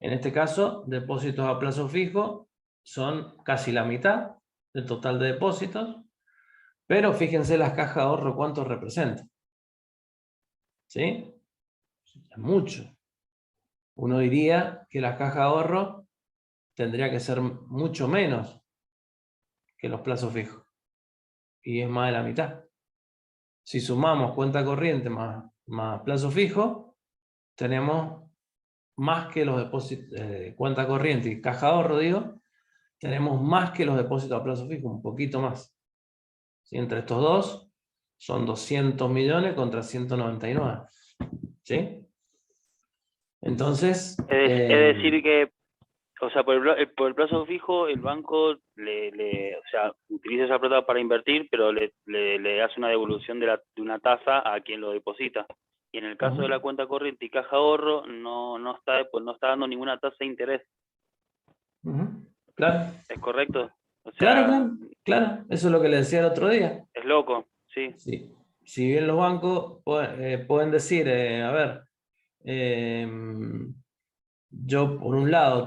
En este caso, depósitos a plazo fijo son casi la mitad del total de depósitos, pero fíjense las cajas de ahorro cuánto representan. ¿Sí? Es mucho. Uno diría que la caja de ahorro tendría que ser mucho menos que los plazos fijos, y es más de la mitad. Si sumamos cuenta corriente más plazo fijo, tenemos más que los depósitos cuenta corriente y caja de ahorro, digo, tenemos más que los depósitos a plazo fijo, un poquito más. ¿Sí? Entre estos dos son 200 millones contra 199. ¿Sí? Entonces... Es decir que, o sea, por el plazo fijo, el banco o sea, utiliza esa plata para invertir, pero le hace una devolución de una tasa a quien lo deposita. Y en el caso de la cuenta corriente y caja de ahorro, no está dando ninguna tasa de interés. Claro. ¿Es correcto? O Claro, sea, claro. Eso es lo que le decía el otro día. es loco, sí. Sí. Si bien los bancos pueden decir, a ver, yo por un lado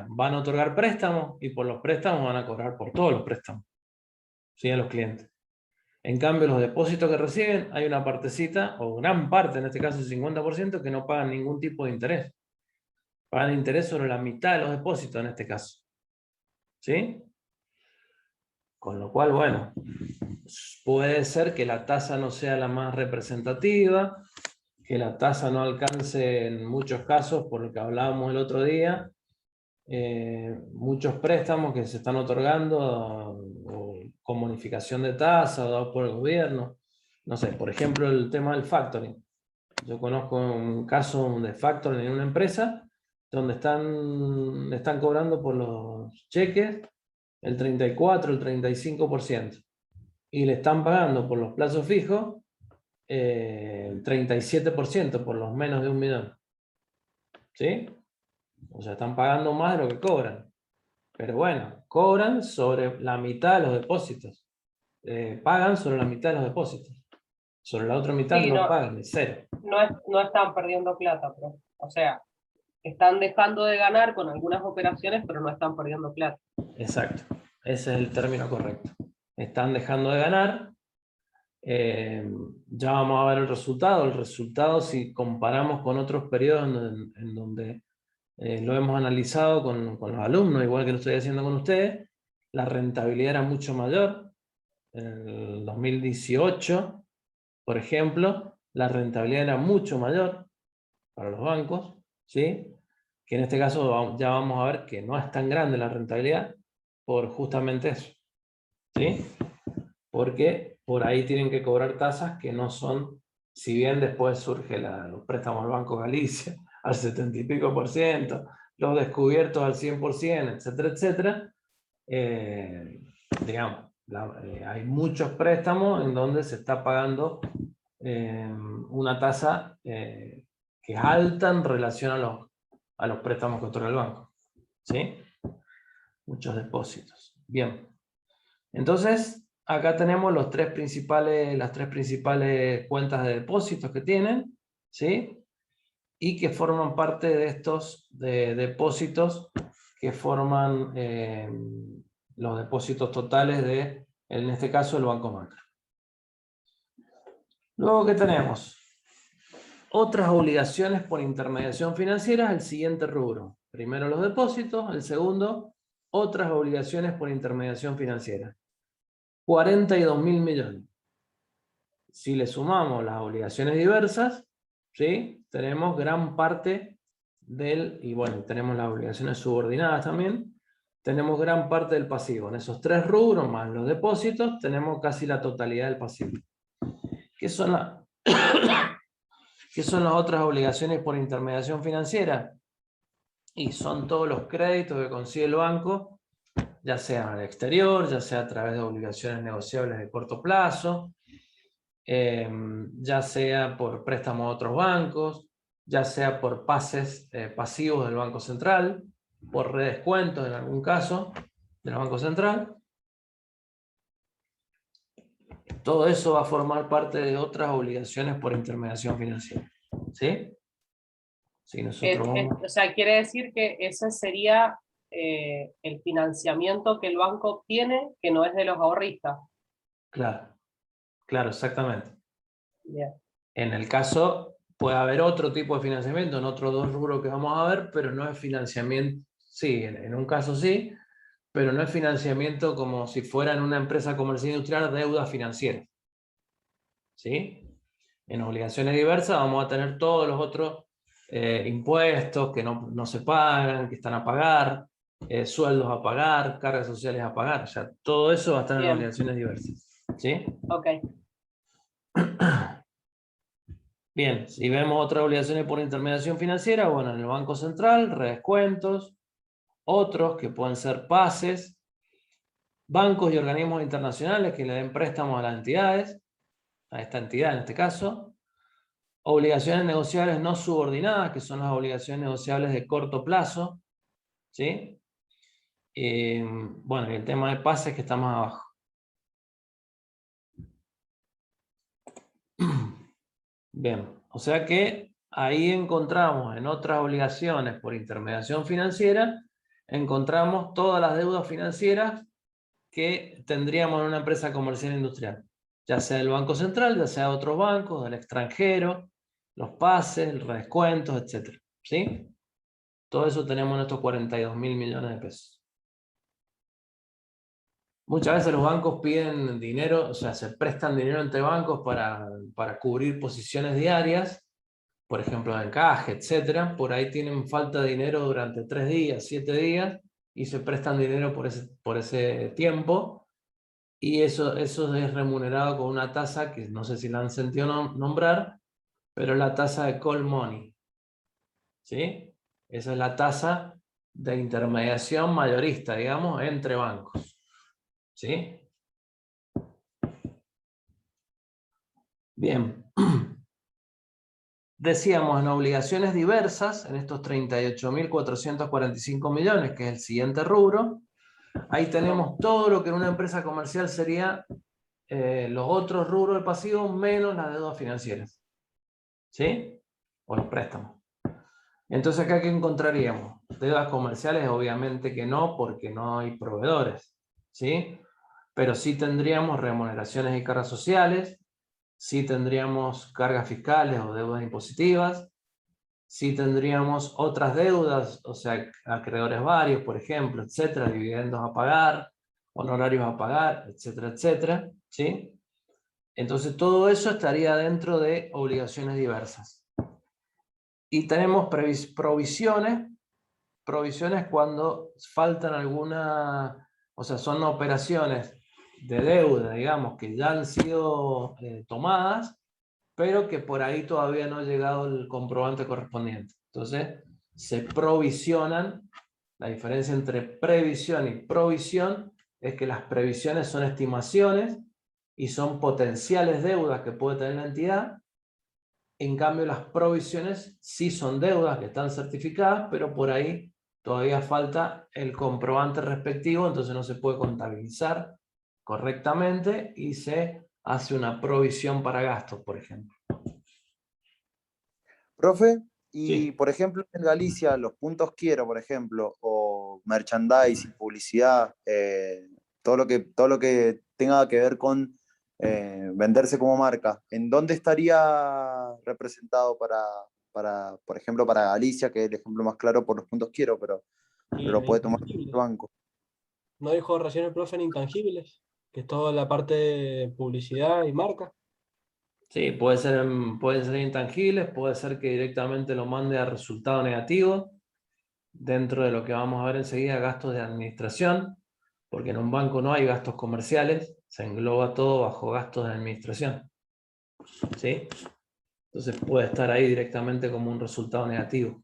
van a otorgar préstamos y por los préstamos van a cobrar por todos los préstamos, ¿sí? A los clientes. En cambio, los depósitos que reciben, hay una partecita, o gran parte, en este caso el 50%, que no pagan ningún tipo de interés. Pagan interés sobre la mitad de los depósitos en este caso. ¿Sí? Con lo cual, bueno, puede ser que la tasa no sea la más representativa, que la tasa no alcance en muchos casos, por lo que hablábamos el otro día, muchos préstamos que se están otorgando o con bonificación de tasa dados por el gobierno. No sé, por ejemplo, el tema del factoring. Yo conozco un caso de factoring en una empresa donde están cobrando por los cheques el 34, el 35%. Y le están pagando por los plazos fijos el 37% por los menos de 1 millón. ¿Sí? O sea, están pagando más de lo que cobran. Pero bueno, cobran sobre la mitad de los depósitos. Pagan sobre la mitad de los depósitos. Sobre la otra mitad Sí, no pagan, es cero. No están perdiendo plata, pero, o sea, están dejando de ganar con algunas operaciones, pero no están perdiendo plata. Exacto, ese es el término correcto. Están dejando de ganar. Ya vamos a ver el resultado. El resultado, si comparamos con otros periodos en donde lo hemos analizado con los alumnos, igual que lo estoy haciendo con ustedes, la rentabilidad era mucho mayor. En el 2018, por ejemplo, la rentabilidad era mucho mayor para los bancos, ¿sí? Que en este caso ya vamos a ver que no es tan grande la rentabilidad por justamente eso, ¿sí? Porque por ahí tienen que cobrar tasas que no son, si bien después surge los préstamos al Banco Galicia al 70 y pico %, los descubiertos al 100%, etcétera, etcétera, digamos, hay muchos préstamos en donde se está pagando una tasa que es alta en relación a los préstamos que otorga el banco. ¿Sí? Muchos depósitos. Bien. Entonces, acá tenemos las tres principales cuentas de depósitos que tienen, ¿sí? Y que forman parte de estos depósitos que forman los depósitos totales de, en este caso, el Banco Macro. Luego, ¿qué tenemos? Otras obligaciones por intermediación financiera, el siguiente rubro. Primero los depósitos, el segundo, otras obligaciones por intermediación financiera. 42.000 millones. Si le sumamos las obligaciones diversas, ¿sí? Tenemos gran parte y bueno, tenemos las obligaciones subordinadas también, tenemos gran parte del pasivo. En esos tres rubros, más los depósitos, tenemos casi la totalidad del pasivo. ¿Qué son ¿Qué son las otras obligaciones por intermediación financiera? Y son todos los créditos que consigue el banco, ya sea al exterior, ya sea a través de obligaciones negociables de corto plazo, ya sea por préstamos a otros bancos, ya sea por pases pasivos del Banco Central, por redescuentos en algún caso del Banco Central. Todo eso va a formar parte de otras obligaciones por intermediación financiera. ¿Sí? Sí, nosotros vamos... O sea, quiere decir que ese sería el financiamiento que el banco obtiene, que no es de los ahorristas. Claro, claro, exactamente. Bien. En el caso, puede haber otro tipo de financiamiento, en otros dos rubros que vamos a ver, pero no es financiamiento, sí, en un caso sí, pero no es financiamiento como si fuera en una empresa comercial industrial, deuda financiera. ¿Sí? En obligaciones diversas vamos a tener todos los otros impuestos que no se pagan, que están a pagar, sueldos a pagar, cargas sociales a pagar. O sea, todo eso va a estar en las Bien. obligaciones diversas. ¿Sí? Ok. Bien, si vemos otras obligaciones por intermediación financiera, bueno, en el Banco Central, redescuentos, otros que pueden ser pases, bancos y organismos internacionales que le den préstamos a las entidades, a esta entidad en este caso, obligaciones negociables no subordinadas, que son las obligaciones negociables de corto plazo, ¿sí? Bueno, y el tema de pases que está más abajo. Bien, o sea que ahí encontramos en otras obligaciones por intermediación financiera, encontramos todas las deudas financieras que tendríamos en una empresa comercial e industrial, ya sea del Banco Central, ya sea de otros bancos, del extranjero, los pases, el redescuentos, etc. ¿Sí? Todo eso tenemos en estos 42.000 millones de pesos. Muchas veces los bancos piden dinero, o sea, se prestan dinero entre bancos para cubrir posiciones diarias, por ejemplo, de encaje, etc. Por ahí tienen falta de dinero durante 3 días, 7 días, y se prestan dinero por ese tiempo, y eso es remunerado con una tasa que no sé si la han sentido nombrar, pero es la tasa de call money. ¿Sí? Esa es la tasa de intermediación mayorista, digamos, entre bancos. ¿Sí? Bien. Decíamos en obligaciones diversas, en estos 38.445 millones, que es el siguiente rubro, ahí tenemos todo lo que en una empresa comercial sería los otros rubros del pasivo menos las deudas financieras. ¿Sí? O los préstamos. Entonces, ¿acá qué encontraríamos? Deudas comerciales, obviamente que no, porque no hay proveedores. ¿Sí? Pero sí tendríamos remuneraciones y cargas sociales, sí tendríamos cargas fiscales o deudas impositivas, sí tendríamos otras deudas, o sea, acreedores varios, por ejemplo, etcétera, dividendos a pagar, honorarios a pagar, etcétera, etcétera, ¿sí? Entonces todo eso estaría dentro de obligaciones diversas. Y tenemos provisiones cuando faltan alguna, o sea, son operaciones de deuda, digamos, que ya han sido tomadas, pero que por ahí todavía no ha llegado el comprobante correspondiente. Entonces, se provisionan. La diferencia entre previsión y provisión es que las previsiones son estimaciones y son potenciales deudas que puede tener la entidad. En cambio, las provisiones sí son deudas que están certificadas, pero por ahí todavía falta el comprobante respectivo, entonces no se puede contabilizar correctamente y se hace una provisión para gastos, por ejemplo. Profe, y Sí. por ejemplo en Galicia, los puntos quiero, por ejemplo, o merchandising, publicidad, todo lo que tenga que ver con venderse como marca, ¿en dónde estaría representado por ejemplo, para Galicia, que es el ejemplo más claro por los puntos quiero, pero Y lo en puede tomar el intangibles. banco? ¿No dijo recién el profe en intangibles? Que es toda la parte de publicidad y marca. Sí, pueden ser intangibles, puede ser que directamente lo mande a resultado negativo, dentro de lo que vamos a ver enseguida, gastos de administración, porque en un banco no hay gastos comerciales, se engloba todo bajo gastos de administración. ¿Sí? Entonces puede estar ahí directamente como un resultado negativo.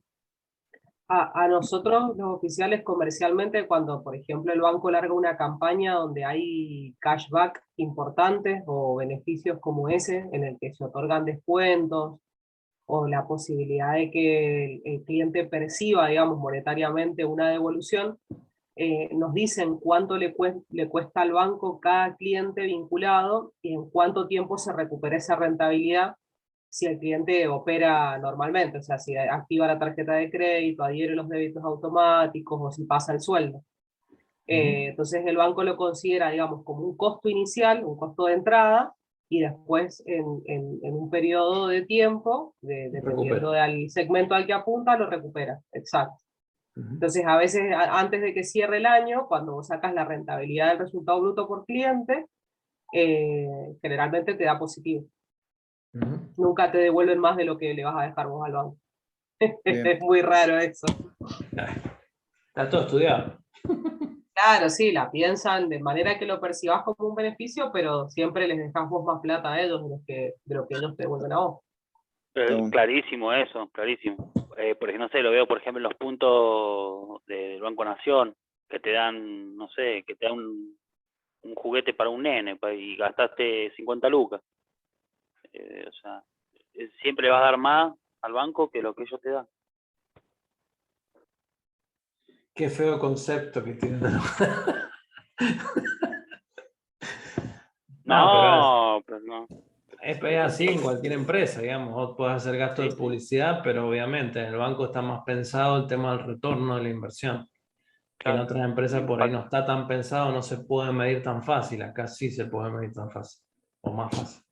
A nosotros, los oficiales, comercialmente, cuando, por ejemplo, el banco larga una campaña donde hay cashback importantes o beneficios como ese, en el que se otorgan descuentos o la posibilidad de que el cliente perciba, digamos, monetariamente una devolución, nos dicen cuánto le cuesta al banco cada cliente vinculado y en cuánto tiempo se recupera esa rentabilidad si el cliente opera normalmente, o sea, si activa la tarjeta de crédito, adhiere los débitos automáticos o si pasa el sueldo. Entonces el banco lo considera, digamos, como un costo inicial, un costo de entrada, y después en un periodo de tiempo, dependiendo del segmento al que apunta, lo recupera. Exacto. Entonces a veces antes de que cierre el año, cuando vos sacas la rentabilidad del resultado bruto por cliente, generalmente te da positivo. Nunca te devuelven más de lo que le vas a dejar vos al banco. Bien. Es muy raro eso. Está todo estudiado. Claro, sí, la piensan de manera que lo percibas como un beneficio, pero siempre les dejas vos más plata a ellos de lo que ellos te devuelven a vos. Clarísimo eso, clarísimo. Porque no sé, lo veo por ejemplo en los puntos del Banco Nación, que te dan, no sé, que te dan un juguete para un nene y gastaste 50 lucas. O sea, siempre le vas a dar más al banco que lo que ellos te dan. Qué feo concepto que tienen. No, pero no. Es así en cualquier empresa, digamos. Vos podés hacer gasto de Sí. publicidad, pero obviamente en el banco está más pensado el tema del retorno de la inversión. Que en Claro. otras empresas por ahí no está tan pensado, no se puede medir tan fácil. Acá sí se puede medir tan fácil, o más fácil.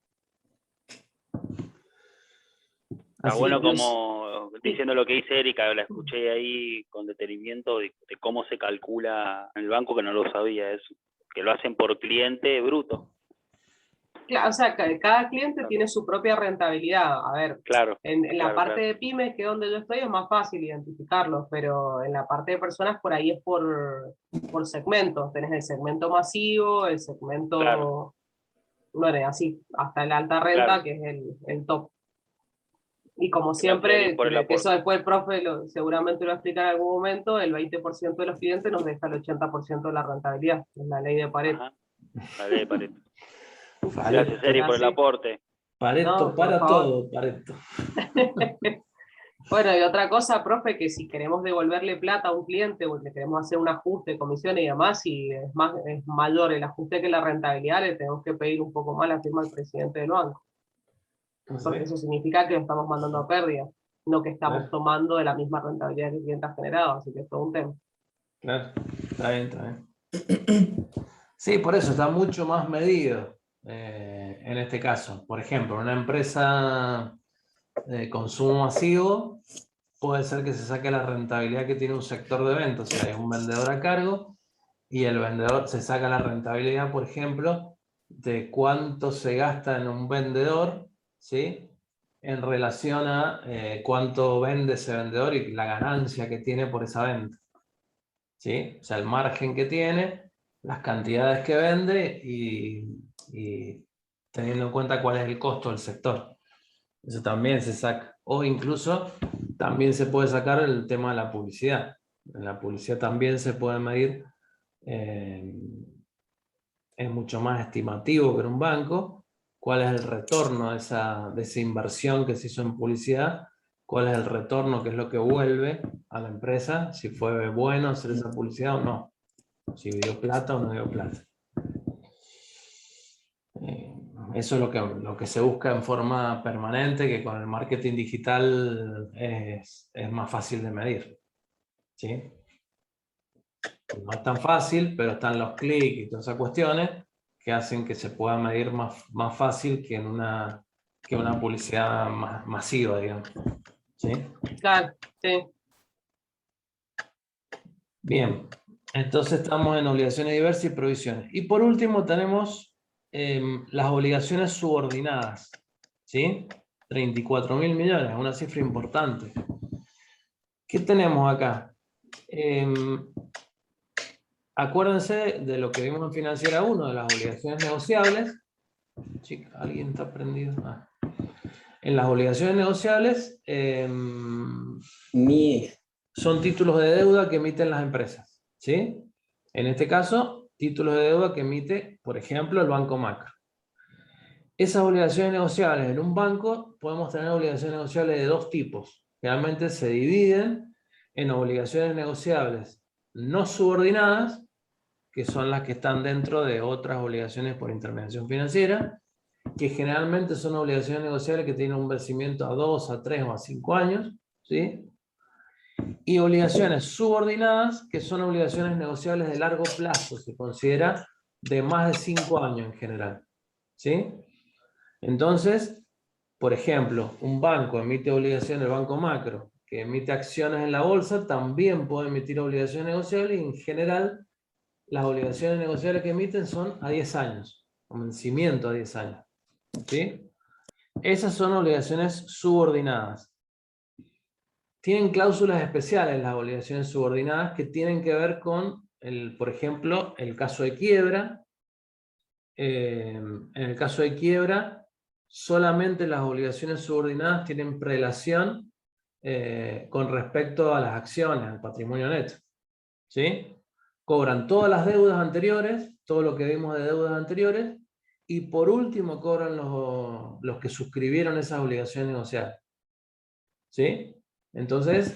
Está Así bueno que como diciendo lo que dice Erika, la escuché ahí con detenimiento de cómo se calcula en el banco, que no lo sabía eso, que lo hacen por cliente bruto. Claro, o sea, cada cliente tiene su propia rentabilidad. A ver, Claro. en la claro, parte claro. de pymes, que es donde yo estoy, es más fácil identificarlos, pero en la parte de personas por ahí es por segmentos. Tenés el segmento masivo, el segmento, Claro. bueno, y así, hasta el alta renta, Claro. que es el top. Y como Que vendría bien siempre, por el que aporte. eso después el profe seguramente lo va a explicar en algún momento, el 20% de los clientes nos deja el 80% de la rentabilidad, es la ley de Pareto. Ajá. La ley de Pareto. Pareto, Gracias, Eri, por el Así. aporte. Pareto No, por para favor. todo, Pareto. Bueno, y otra cosa, profe, que si queremos devolverle plata a un cliente o le queremos hacer un ajuste de comisiones y demás, si es mayor el ajuste que la rentabilidad, le tenemos que pedir un poco más la firma al presidente del banco. Porque eso significa que lo estamos mandando a pérdida, no que estamos tomando de la misma rentabilidad que el cliente ha generado, así que es todo un tema. Claro, está bien, está bien. Sí, por eso está mucho más medido en este caso. Por ejemplo, una empresa de consumo masivo puede ser que se saque la rentabilidad que tiene un sector de venta, o sea, hay un vendedor a cargo y el vendedor se saca la rentabilidad, por ejemplo, de cuánto se gasta en un vendedor, ¿sí? En relación a cuánto vende ese vendedor y la ganancia que tiene por esa venta. ¿Sí? O sea, el margen que tiene, las cantidades que vende y teniendo en cuenta cuál es el costo del sector. Eso también se saca. O incluso también se puede sacar el tema de la publicidad. En la publicidad también se puede medir, es mucho más estimativo que en un banco, cuál es el retorno de esa inversión que se hizo en publicidad, cuál es el retorno, qué es lo que vuelve a la empresa, si fue bueno hacer esa publicidad o no, si dio plata o no dio plata. Eso es lo que se busca en forma permanente, que con el marketing digital es más fácil de medir. ¿Sí? No es tan fácil, pero están los clics y todas esas cuestiones que hacen que se pueda medir más fácil que una publicidad más masiva, digamos. ¿Sí? Claro, sí. Bien, entonces estamos en obligaciones diversas y provisiones. Y por último tenemos las obligaciones subordinadas. ¿Sí? 34.000 millones, una cifra importante. ¿Qué tenemos acá? Acuérdense de lo que vimos en Financiera 1, de las obligaciones negociables. Chica, ¿alguien está prendido? En las obligaciones negociables son títulos de deuda que emiten las empresas. ¿Sí? En este caso, títulos de deuda que emite, por ejemplo, el Banco Macro. Esas obligaciones negociables en un banco, podemos tener obligaciones negociables de dos tipos. Realmente se dividen en obligaciones negociables no subordinadas, que son las que están dentro de otras obligaciones por intermediación financiera, que generalmente son obligaciones negociables que tienen un vencimiento a 2, a 3 o a 5 años, ¿sí? Y obligaciones subordinadas, que son obligaciones negociables de largo plazo, se considera de más de 5 años en general, ¿sí? Entonces, por ejemplo, un banco emite obligaciones, el Banco Macro, que emite acciones en la bolsa, también puede emitir obligaciones negociables y en general las obligaciones negociables que emiten son a 10 años, con vencimiento a 10 años. ¿Sí? Esas son obligaciones subordinadas. tienen cláusulas especiales las obligaciones subordinadas que tienen que ver con, por ejemplo, el caso de quiebra. En el caso de quiebra, solamente las obligaciones subordinadas tienen prelación con respecto a las acciones, al patrimonio neto. ¿Sí? Cobran todas las deudas anteriores, todo lo que vimos de deudas anteriores, y por último cobran los que suscribieron esas obligaciones negociables. ¿Sí? Entonces,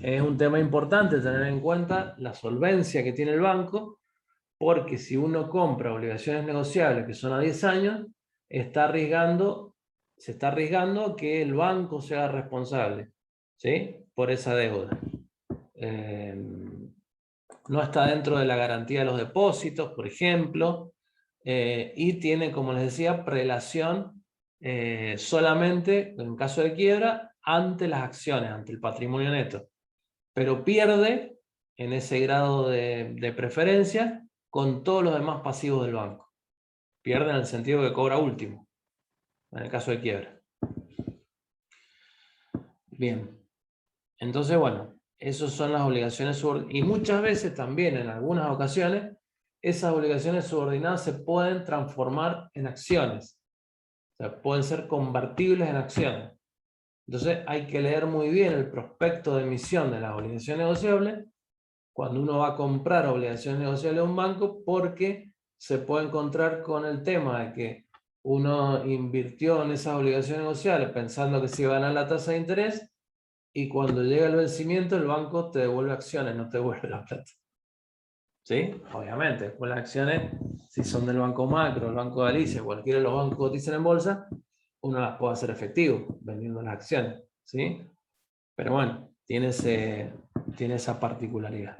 es un tema importante tener en cuenta la solvencia que tiene el banco, porque si uno compra obligaciones negociables que son a 10 años, se está arriesgando que el banco sea responsable, ¿sí? Por esa deuda. No está dentro de la garantía de los depósitos, por ejemplo, y tiene, como les decía, prelación solamente, en caso de quiebra, ante las acciones, ante el patrimonio neto. Pero pierde en ese grado de preferencia con todos los demás pasivos del banco. Pierde en el sentido que cobra último, en el caso de quiebra. Bien. Entonces, bueno, esas son las obligaciones subordinadas. Y muchas veces también, en algunas ocasiones, esas obligaciones subordinadas se pueden transformar en acciones. O sea, pueden ser convertibles en acciones. Entonces hay que leer muy bien el prospecto de emisión de las obligaciones negociables cuando uno va a comprar obligaciones negociables a un banco, porque se puede encontrar con el tema de que uno invirtió en esas obligaciones negociables pensando que se iba a ganar la tasa de interés, y cuando llega el vencimiento el banco te devuelve acciones, no te devuelve la plata. ¿Sí? Obviamente, después las acciones, si son del Banco Macro, el Banco de Galicia, cualquiera de los bancos que cotizan en bolsa, uno las puede hacer efectivo vendiendo las acciones. ¿Sí? Pero bueno, tiene esa particularidad.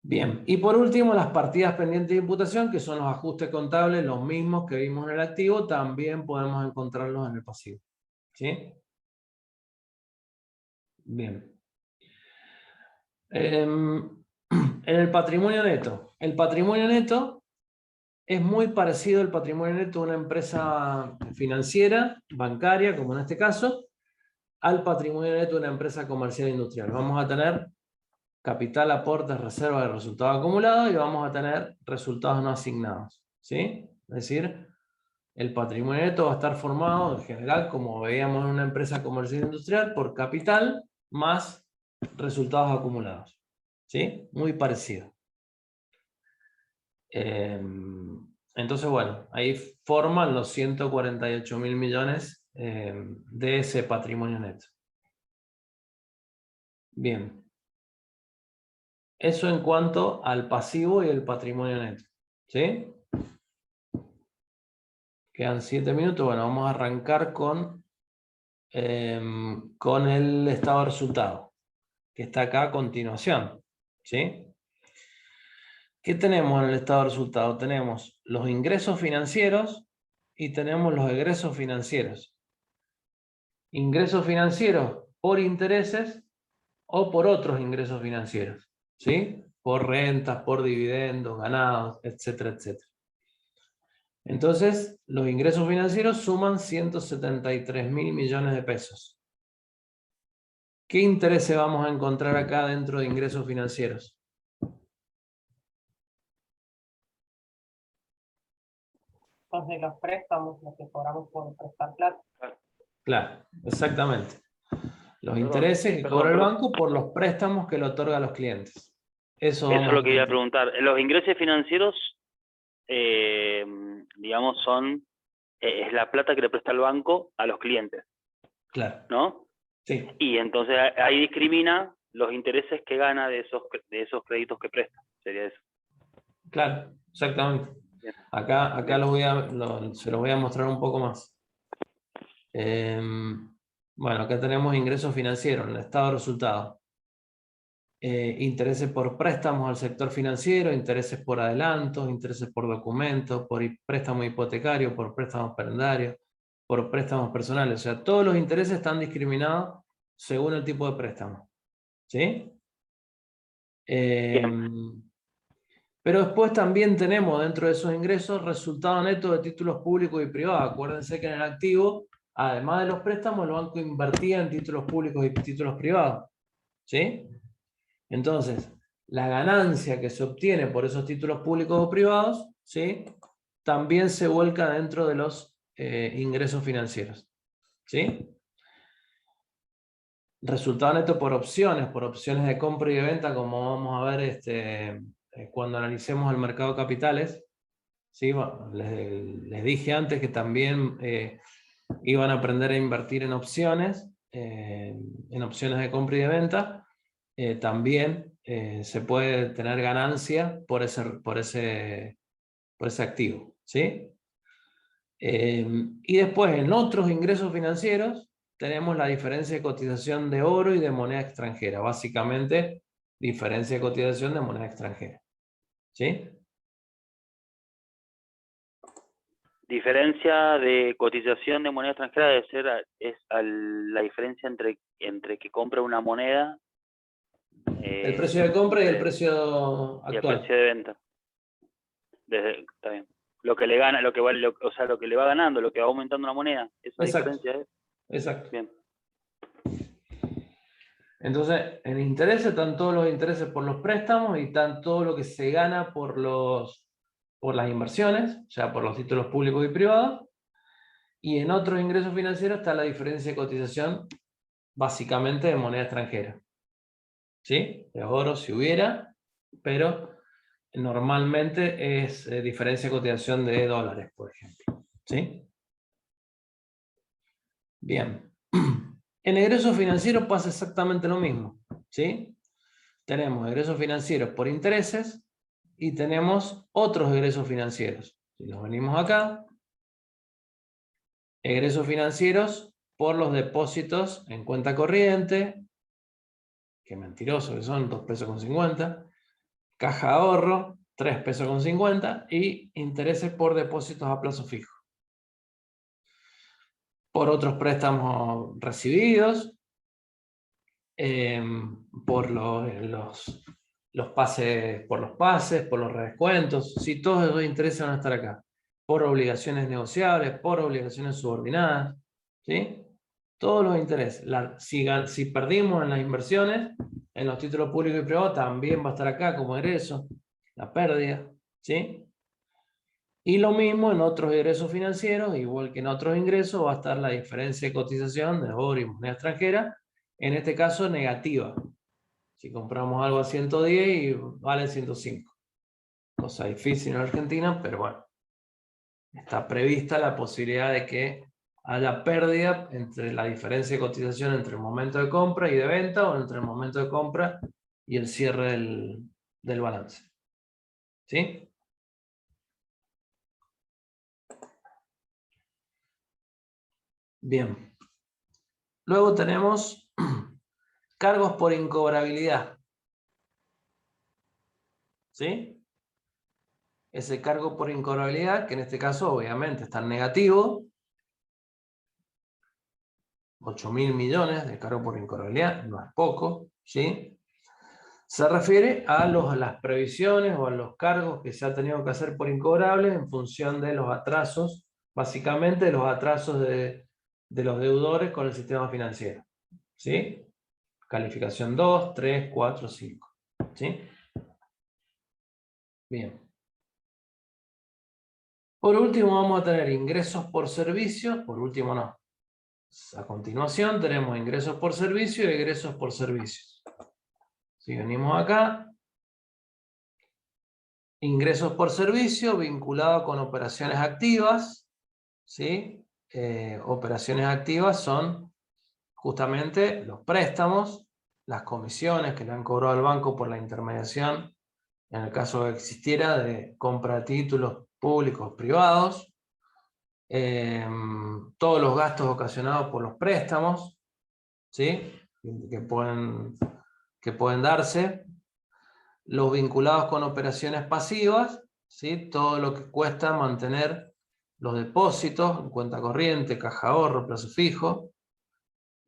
Bien, y por último, las partidas pendientes de imputación, que son los ajustes contables, los mismos que vimos en el activo, también podemos encontrarlos en el pasivo. ¿Sí? Bien. En el patrimonio neto. El patrimonio neto es muy parecido al patrimonio neto de una empresa financiera, bancaria, como en este caso, al patrimonio neto de una empresa comercial e industrial. Vamos a tener capital, aportes, reservas de resultados acumulados, y vamos a tener resultados no asignados. ¿Sí? Es decir, el patrimonio neto va a estar formado en general, como veíamos en una empresa comercial e industrial, por capital más resultados acumulados. ¿Sí? Muy parecido. Entonces, bueno, ahí forman los 148.000 millones de ese patrimonio neto. Bien. Eso en cuanto al pasivo y el patrimonio neto. ¿Sí? Quedan 7 minutos. Bueno, vamos a arrancar con el estado de resultado, que está acá a continuación. ¿Sí? ¿Qué tenemos en el estado de resultado? Tenemos los ingresos financieros y tenemos los egresos financieros. Ingresos financieros por intereses o por otros ingresos financieros. ¿Sí? Por rentas, por dividendos, ganados, etcétera, etcétera. Entonces, los ingresos financieros suman 173.000 millones de pesos. ¿Qué intereses vamos a encontrar acá dentro de ingresos financieros? Los de los préstamos, los que cobramos por prestar plata. Claro, exactamente. Los Perdón, intereses que perdón, cobra el perdón. banco por los préstamos que le otorga a los clientes. Eso Eso es lo que iba a encontrar. preguntar. Los ingresos financieros, digamos, es la plata que le presta el banco a los clientes, Claro, ¿no? sí, Y entonces ahí discrimina los intereses que gana de esos créditos que presta. Sería eso. claro, exactamente. Bien. Acá se los voy a mostrar un poco más. Bueno, acá tenemos ingresos financieros en el estado de resultados. Intereses por préstamos al sector financiero, intereses por adelantos, intereses por documentos, por préstamo hipotecario, por préstamos prendaриos, por préstamos personales. O sea, todos los intereses están discriminados según el tipo de préstamo. ¿Sí? Pero después también tenemos dentro de esos ingresos resultado neto de títulos públicos y privados. Acuérdense que en el activo además de los préstamos, el banco invertía en títulos públicos y títulos privados. ¿Sí? Entonces, la ganancia que se obtiene por esos títulos públicos o privados, ¿sí?, también se vuelca dentro de los ingresos financieros. ¿Sí? Resultado neto por opciones de compra y de venta, como vamos a ver cuando analicemos el mercado de capitales. ¿Sí? Bueno, les dije antes que también iban a aprender a invertir en opciones de compra y de venta. También se puede tener ganancia por ese activo. ¿Sí? Y después, en otros ingresos financieros, tenemos la diferencia de cotización de oro y de moneda extranjera. Básicamente, diferencia de cotización de moneda extranjera. ¿Sí? Diferencia de cotización de moneda extranjera debe ser la diferencia entre que compra una moneda. El precio de compra y el precio y el actual. precio de venta. Está bien. Lo que le gana, lo que le va ganando, lo que va aumentando la moneda. Esa Exacto. diferencia es. Exacto. Bien. Entonces, en intereses están todos los intereses por los préstamos y están todo lo que se gana por las inversiones, o sea, por los títulos públicos y privados. Y en otros ingresos financieros está la diferencia de cotización, básicamente de moneda extranjera. ¿Sí? De oro si hubiera, pero normalmente es diferencia de cotización de dólares, por ejemplo. ¿Sí? Bien. En egresos financieros pasa exactamente lo mismo. ¿Sí? Tenemos egresos financieros por intereses y tenemos otros egresos financieros. Si nos venimos acá, egresos financieros por los depósitos en cuenta corriente, que mentiroso que son, 2,50 pesos, caja de ahorro, 3,50 pesos, y intereses por depósitos a plazo fijo. Por otros préstamos recibidos, por los pases, por los redescuentos, si todos esos intereses van a estar acá, por obligaciones negociables, por obligaciones subordinadas, ¿sí? Todos los intereses. Si perdimos en las inversiones, en los títulos públicos y privados, también va a estar acá como egreso, la pérdida, ¿sí? Y lo mismo en otros ingresos financieros, igual que en otros ingresos, va a estar la diferencia de cotización de oro y moneda extranjera, en este caso negativa. Si compramos algo a 110 y vale 105. Cosa difícil en Argentina, pero bueno. Está prevista la posibilidad de que haya pérdida entre la diferencia de cotización entre el momento de compra y de venta, o entre el momento de compra y el cierre del balance. ¿Sí? Bien. Luego tenemos cargos por incobrabilidad. ¿Sí? Ese cargo por incobrabilidad, que en este caso obviamente está en negativo, 8.000 millones de cargo por incobrabilidad, no es poco, ¿sí? Se refiere a las previsiones o a los cargos que se ha tenido que hacer por incobrables en función de los atrasos, básicamente los atrasos de los deudores con el sistema financiero. ¿Sí? Calificación 2, 3, 4, 5. ¿Sí? Bien. Por último vamos a tener ingresos por servicio, por último no. A continuación tenemos ingresos por servicio y egresos por servicios. Si venimos acá, ingresos por servicio vinculado con operaciones activas, ¿sí? Operaciones activas son justamente los préstamos, las comisiones que le han cobrado al banco por la intermediación, en el caso que existiera, de compra de títulos públicos privados, todos los gastos ocasionados por los préstamos, ¿sí? que pueden darse, los vinculados con operaciones pasivas, ¿sí? Todo lo que cuesta mantener los depósitos en cuenta corriente, caja de ahorro, plazo fijo,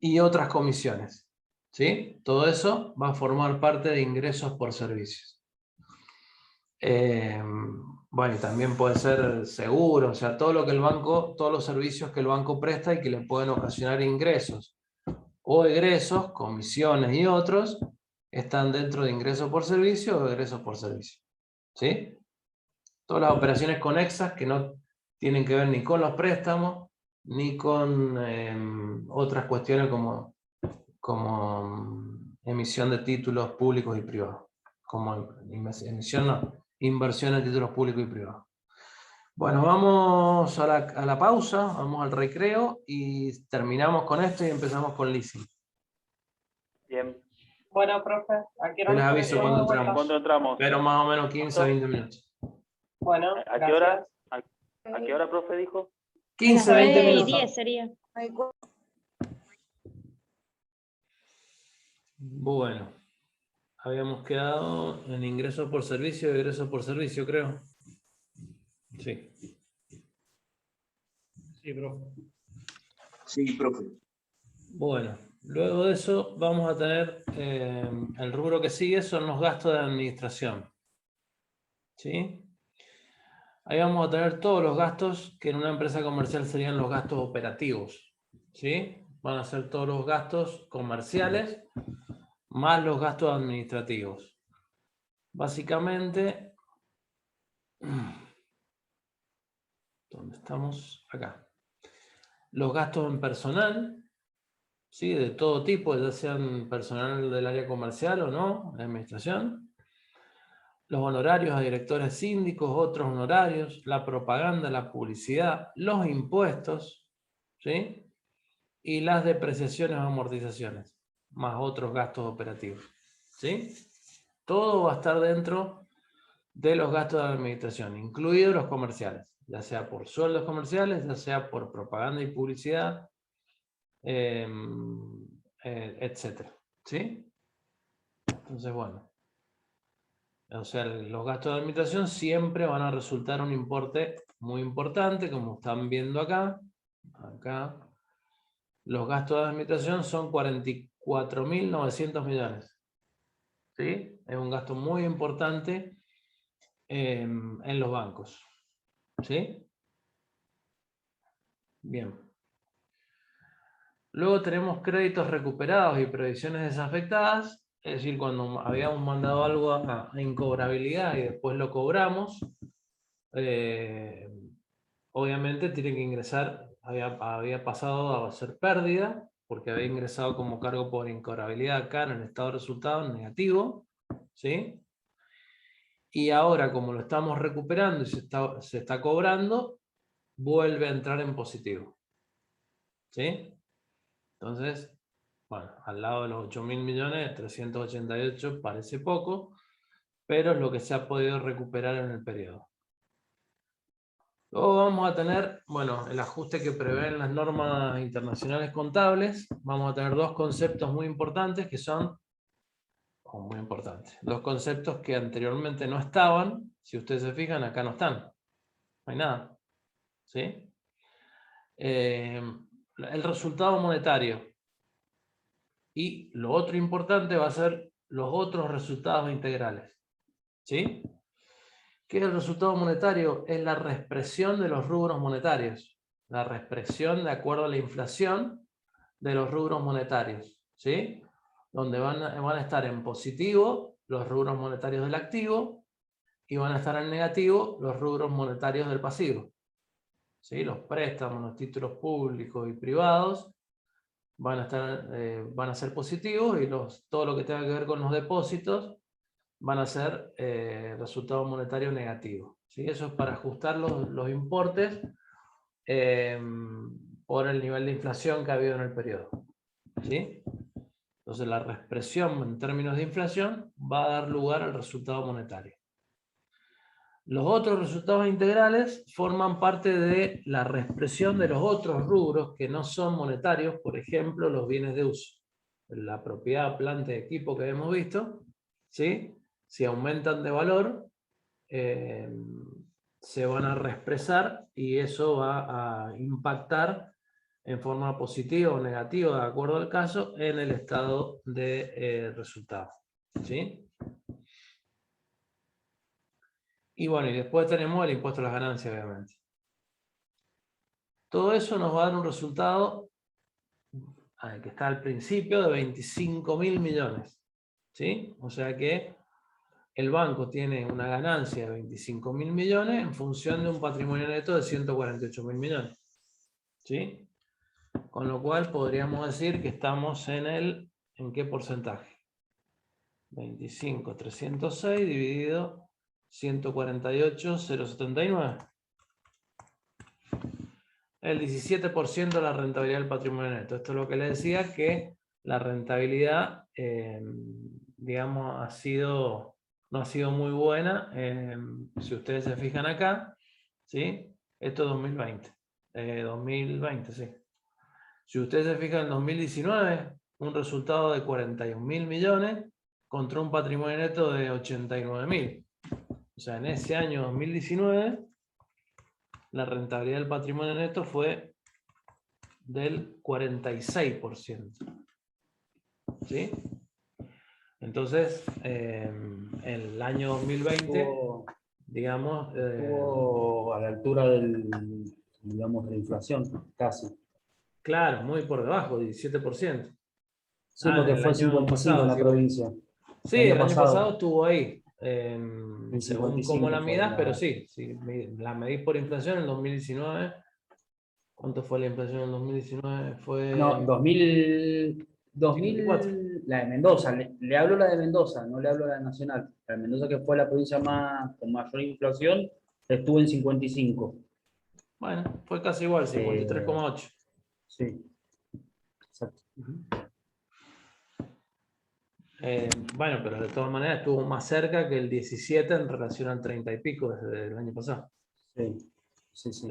y otras comisiones, ¿sí? Todo eso va a formar parte de ingresos por servicios. Bueno, y también puede ser seguro, o sea, todo lo que el banco, todos los servicios que el banco presta y que le pueden ocasionar ingresos o egresos, comisiones y otros, están dentro de ingresos por servicio o egresos por servicio. ¿Sí? Todas las operaciones conexas que no tienen que ver ni con los préstamos, ni con otras cuestiones como emisión de títulos públicos y privados. Como emisión no, inversión en títulos públicos y privados. Bueno, vamos a la pausa, vamos al recreo y terminamos con esto y empezamos con leasing. Bien. Bueno, profe, ¿a qué Yo les hora nos aviso conectamos cuando de vuelta? entramos. ¿Cuándo entramos? Pero más o menos 15 a 20 minutos. Bueno, ¿A qué hora? gracias. ¿A qué hora, profe, dijo? 15 A las 20 9:10 minutos. sería. Bueno, habíamos quedado en ingresos por servicio y egresos por servicio, creo. Sí. Sí, profe. Sí, profe. Bueno, luego de eso vamos a tener el rubro que sigue son los gastos de administración. ¿Sí? Ahí vamos a tener todos los gastos que en una empresa comercial serían los gastos operativos. ¿Sí? Van a ser todos los gastos comerciales más los gastos administrativos. Básicamente, ¿dónde estamos? Acá. Los gastos en personal, ¿sí? De todo tipo, ya sean personal del área comercial o no, de administración. Los honorarios a directores síndicos, otros honorarios, la propaganda, la publicidad, los impuestos, ¿sí? Y las depreciaciones o amortizaciones, más otros gastos operativos, ¿sí? Todo va a estar dentro de los gastos de la administración, incluidos los comerciales, ya sea por sueldos comerciales, ya sea por propaganda y publicidad, etcétera, ¿sí? Entonces, bueno. O sea, los gastos de administración siempre van a resultar un importe muy importante, como están viendo acá. Acá. Los gastos de administración son 44.900 millones. ¿Sí? Es un gasto muy importante en los bancos. ¿Sí? Bien. Luego tenemos créditos recuperados y previsiones desafectadas. Es decir, cuando habíamos mandado algo a incobrabilidad y después lo cobramos, obviamente tiene que ingresar, había pasado a ser pérdida, porque había ingresado como cargo por incobrabilidad acá en el estado de resultados negativo, ¿sí? Y ahora, como lo estamos recuperando y se está cobrando, vuelve a entrar en positivo, ¿sí? Entonces, bueno, al lado de los 8.000 millones, 388 parece poco, pero es lo que se ha podido recuperar en el periodo. Luego vamos a tener, bueno, el ajuste que prevén las normas internacionales contables. Vamos a tener dos conceptos muy importantes que son, muy importantes, dos conceptos que anteriormente no estaban. Si ustedes se fijan, acá no están. No hay nada. ¿Sí? El resultado monetario. Y lo otro importante va a ser los otros resultados integrales. ¿Sí? ¿Qué es el resultado monetario? Es la reexpresión de los rubros monetarios. La reexpresión de acuerdo a la inflación de los rubros monetarios. ¿Sí? Donde van a estar en positivo los rubros monetarios del activo y van a estar en negativo los rubros monetarios del pasivo. ¿Sí? Los préstamos, los títulos públicos y privados van a ser positivos y todo lo que tenga que ver con los depósitos van a ser resultado monetario negativo. ¿Sí? Eso es para ajustar los importes por el nivel de inflación que ha habido en el periodo. ¿Sí? Entonces la reexpresión en términos de inflación va a dar lugar al resultado monetario. Los otros resultados integrales forman parte de la reexpresión de los otros rubros que no son monetarios, por ejemplo, los bienes de uso. La propiedad, planta y equipo que hemos visto, ¿sí? Si aumentan de valor, se van a reexpresar y eso va a impactar en forma positiva o negativa, de acuerdo al caso, en el estado de resultado. ¿Sí? Y bueno, y después tenemos el impuesto a las ganancias, obviamente. Todo eso nos va a dar un resultado que está al principio de 25.000 millones. ¿Sí? O sea que el banco tiene una ganancia de 25.000 millones en función de un patrimonio neto de 148.000 millones. ¿Sí? Con lo cual podríamos decir que estamos ¿en qué porcentaje? 25.306 dividido 148.079. El 17% de la rentabilidad del patrimonio neto. Esto es lo que les decía, que la rentabilidad, digamos, no ha sido muy buena. Si ustedes se fijan acá, ¿sí? Esto es 2020. 2020, sí. Si ustedes se fijan en 2019, un resultado de 41.000 millones contra un patrimonio neto de 89.000. O sea, en ese año 2019, la rentabilidad del patrimonio neto fue del 46%. ¿Sí? Entonces, el año 2020, digamos... Estuvo a la altura digamos, de la inflación, casi. Claro, muy por debajo, 17%. Sí, porque fue 55 en la provincia. Sí, el año pasado estuvo ahí, en según cómo la midas, pero sí. sí, la medí por inflación en 2019. ¿Cuánto fue la inflación en 2019? Fue... No, en 54. la de Mendoza, le hablo la de Mendoza, no le hablo la de Nacional. La de Mendoza, que fue la provincia con mayor inflación, estuvo en 55. Bueno, fue casi igual, 53,8. Sí, exacto. Bueno, pero de todas maneras estuvo más cerca que el 17 en relación al 30 y pico desde el año pasado. Sí, sí, sí.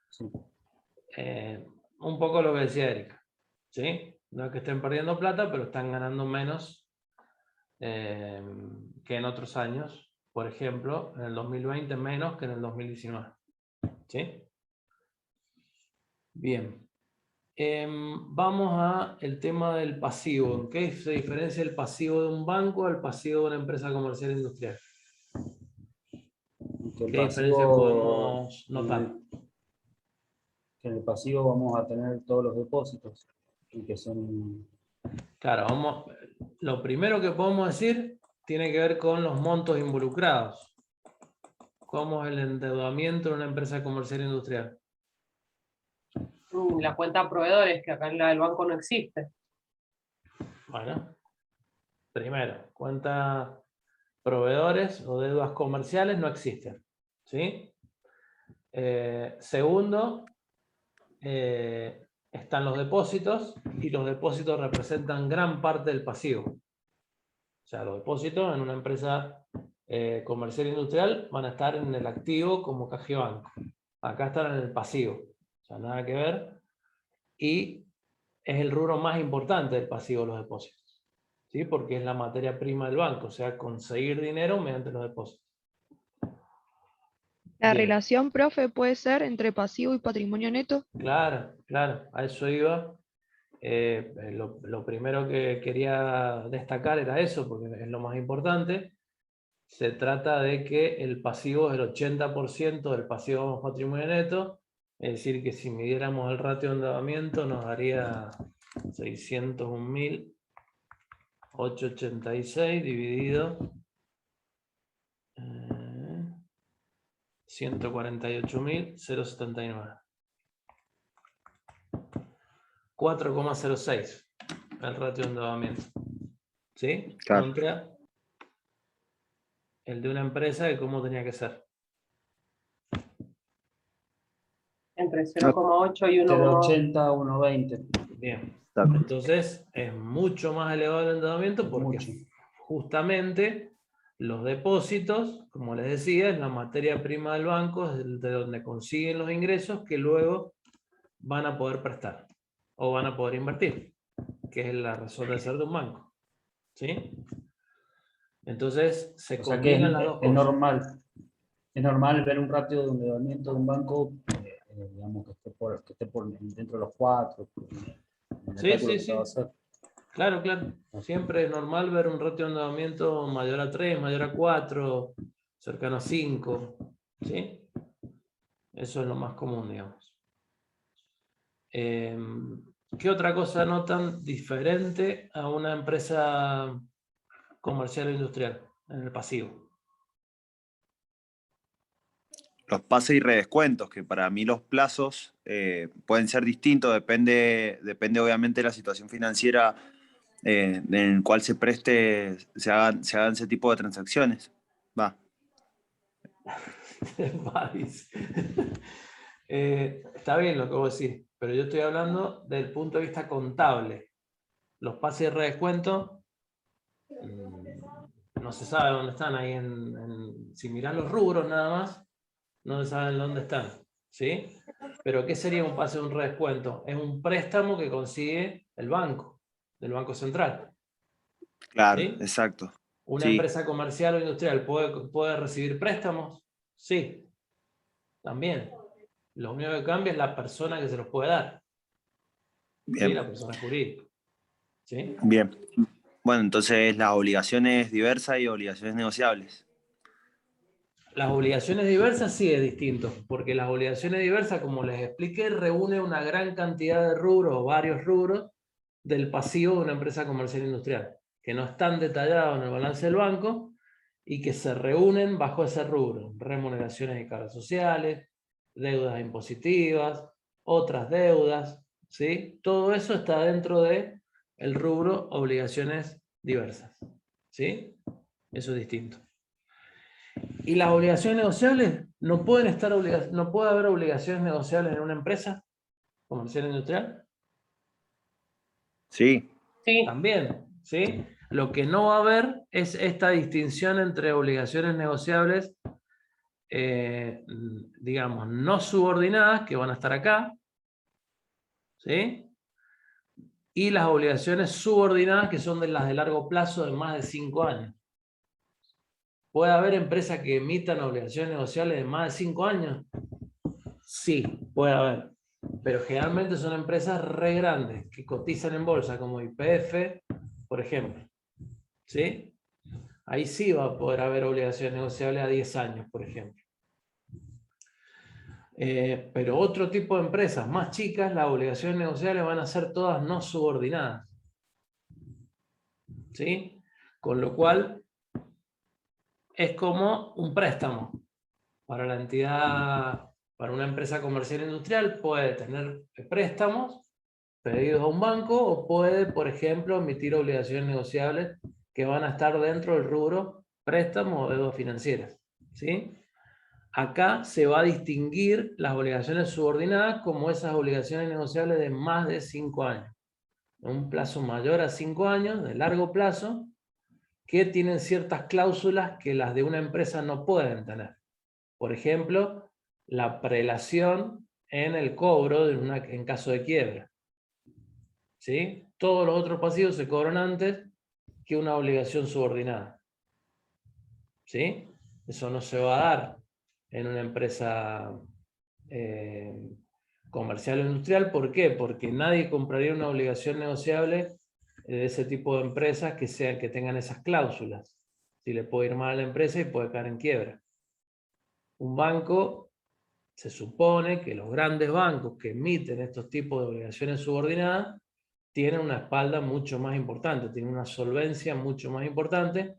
¿Sí? Sí. Un poco lo que decía Erika. ¿Sí? No es que estén perdiendo plata, pero están ganando menos que en otros años. Por ejemplo, en el 2020 menos que en el 2019. ¿Sí? Bien. Vamos a el tema del pasivo. ¿En qué se diferencia el pasivo de un banco al pasivo de una empresa comercial industrial? ¿Qué diferencia podemos notar? Que en el pasivo vamos a tener todos los depósitos y que son... Claro, lo primero que podemos decir tiene que ver con los montos involucrados. ¿Cómo es el endeudamiento de una empresa comercial industrial? La cuenta de proveedores, que acá en la del banco no existe. Bueno, primero, cuenta proveedores o deudas comerciales no existen. ¿Sí? Segundo, están los depósitos y los depósitos representan gran parte del pasivo. O sea, los depósitos en una empresa comercial industrial van a estar en el activo como caja y banco. Acá están en el pasivo. O sea, nada que ver. Y es el rubro más importante del pasivo, los depósitos. ¿Sí? Porque es la materia prima del banco. O sea, conseguir dinero mediante los depósitos. La Bien. relación, profe, puede ser entre pasivo y patrimonio neto. Claro, claro. A eso iba. Lo primero que quería destacar era eso, porque es lo más importante. Se trata de que el pasivo es el 80% del pasivo más patrimonio neto, es decir, que si midiéramos el ratio de endeudamiento nos daría 601.886 dividido 148.079. 4,06 el ratio de endeudamiento. ¿Sí? Claro. Contra el de una empresa, de cómo tenía que ser. Entre 0,8 y 1,8. 0,80 a 1,20. Bien. Claro. Entonces es mucho más elevado el endeudamiento porque Mucho. justamente los depósitos, como les decía, es la materia prima del banco, es de donde consiguen los ingresos que luego van a poder prestar o van a poder invertir, que es la razón de ser de un banco. ¿Sí? Entonces se O sea que combinan las dos cosas. Es normal ver un ratio de endeudamiento de un banco, digamos, que esté dentro de los 4. Sí, sí, sí. Claro, claro. Siempre es normal ver un ratio de endeudamiento mayor a 3, mayor a 4. cercano a 5, ¿sí? Eso es lo más común, digamos. ¿Qué otra cosa notan diferente a una empresa comercial o industrial en el pasivo? Los pases y redescuentos, que para mí los plazos pueden ser distintos, depende obviamente de la situación financiera en el cual se preste, se hagan ese tipo de transacciones. Va. Está bien lo que vos decís, pero yo estoy hablando del punto de vista contable. Los pases y redescuentos no se sabe dónde están ahí si mirás los rubros nada más, no se saben dónde están, ¿sí? Pero ¿qué sería un pase o un redescuento? Es un préstamo que consigue el banco, del Banco Central. Claro, ¿Sí? exacto. ¿Una Sí. empresa comercial o industrial puede recibir préstamos? Sí, también. Lo único que cambia es la persona que se los puede dar. Bien. ¿Sí? La persona jurídica. ¿Sí? Bien. Bueno, entonces las obligaciones diversas y obligaciones negociables. Las obligaciones diversas sí es distinto, porque las obligaciones diversas, como les expliqué, reúne una gran cantidad de rubros o varios rubros del pasivo de una empresa comercial industrial, que no están detallados en el balance del banco y que se reúnen bajo ese rubro: remuneraciones y cargas sociales, deudas impositivas, otras deudas, ¿sí? Todo eso está dentro de el rubro obligaciones diversas, ¿sí? Eso es distinto. ¿Y las obligaciones negociables? No puede haber obligaciones negociables en una empresa comercial industrial. Sí. Sí, También, ¿sí? Lo que no va a haber es esta distinción entre obligaciones negociables, digamos, no subordinadas, que van a estar acá, ¿sí? Y las obligaciones subordinadas, que son las de largo plazo, de más de 5 años. ¿Puede haber empresas que emitan obligaciones negociables de más de 5 años? Sí, puede haber. Pero generalmente son empresas re grandes que cotizan en bolsa, como YPF, por ejemplo. ¿Sí? Ahí sí va a poder haber obligaciones negociables a 10 años, por ejemplo. Pero otro tipo de empresas más chicas, las obligaciones negociables van a ser todas no subordinadas. ¿Sí? Con lo cual es como un préstamo para la entidad. Para una empresa comercial industrial puede tener préstamos pedidos a un banco o puede, por ejemplo, emitir obligaciones negociables que van a estar dentro del rubro préstamo o deudas financieras, ¿sí? Acá se va a distinguir las obligaciones subordinadas como esas obligaciones negociables de más de 5 años. Un plazo mayor a 5 años, de largo plazo, que tienen ciertas cláusulas que las de una empresa no pueden tener. Por ejemplo, la prelación en el cobro en caso de quiebra. ¿Sí? Todos los otros pasivos se cobran antes que una obligación subordinada. ¿Sí? Eso no se va a dar en una empresa comercial o industrial. ¿Por qué? Porque nadie compraría una obligación negociable de ese tipo de empresas que tengan esas cláusulas. Si le puede ir mal a la empresa y puede caer en quiebra. Un banco, se supone que los grandes bancos que emiten estos tipos de obligaciones subordinadas tienen una espalda mucho más importante, tienen una solvencia mucho más importante,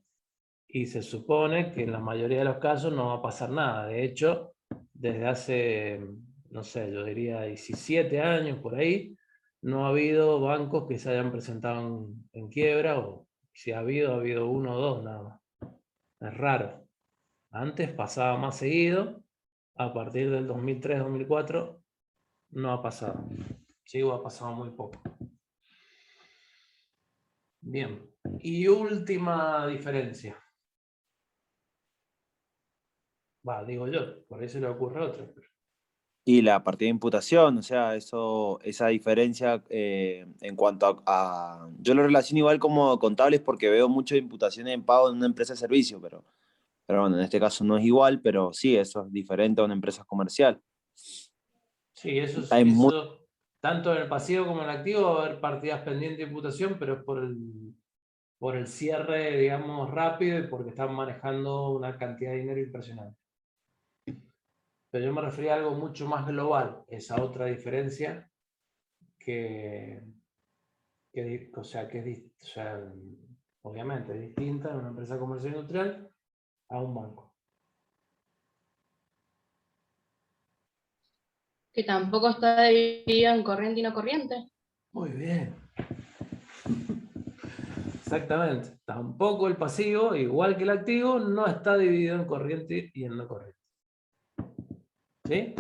y se supone que en la mayoría de los casos no va a pasar nada. De hecho, desde hace, no sé, yo diría 17 años por ahí, no ha habido bancos que se hayan presentado en quiebra, o si ha habido uno o dos nada más. Es raro. Antes pasaba más seguido, a partir del 2003-2004 no ha pasado. Sí, ha pasado muy poco. Bien. Y última diferencia. Digo yo, por ahí se le ocurre otra. Y la partida de imputación, o sea, esa diferencia en cuanto a... Yo lo relaciono igual como contables porque veo muchas imputaciones en pago en una empresa de servicio, pero bueno, en este caso no es igual, pero sí, eso es diferente a una empresa comercial. Sí, eso tanto en el pasivo como en el activo va a haber partidas pendientes de imputación, pero es por el cierre, digamos, rápido y porque están manejando una cantidad de dinero impresionante. Pero yo me refería a algo mucho más global, esa otra diferencia o sea, o sea, obviamente es distinta en una empresa comercial industrial a un banco. Que tampoco está dividido en corriente y no corriente. Muy bien. Exactamente. Tampoco el pasivo, igual que el activo, no está dividido en corriente y en no corriente. ¿Sí?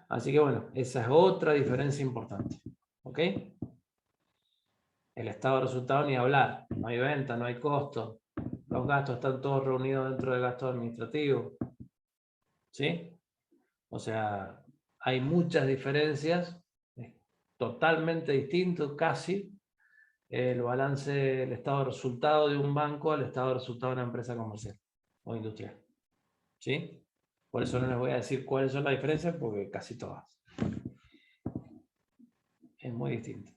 Así que bueno, esa es otra diferencia importante. ¿Ok? El estado de resultado ni hablar. No hay venta, no hay costo. Los gastos están todos reunidos dentro del gasto administrativo. ¿Sí? O sea, hay muchas diferencias. Es totalmente distinto, casi, el balance, el estado de resultado de un banco al estado de resultado de una empresa comercial o industrial. ¿Sí? Por eso no les voy a decir cuáles son las diferencias, porque casi todas. Es muy distinto.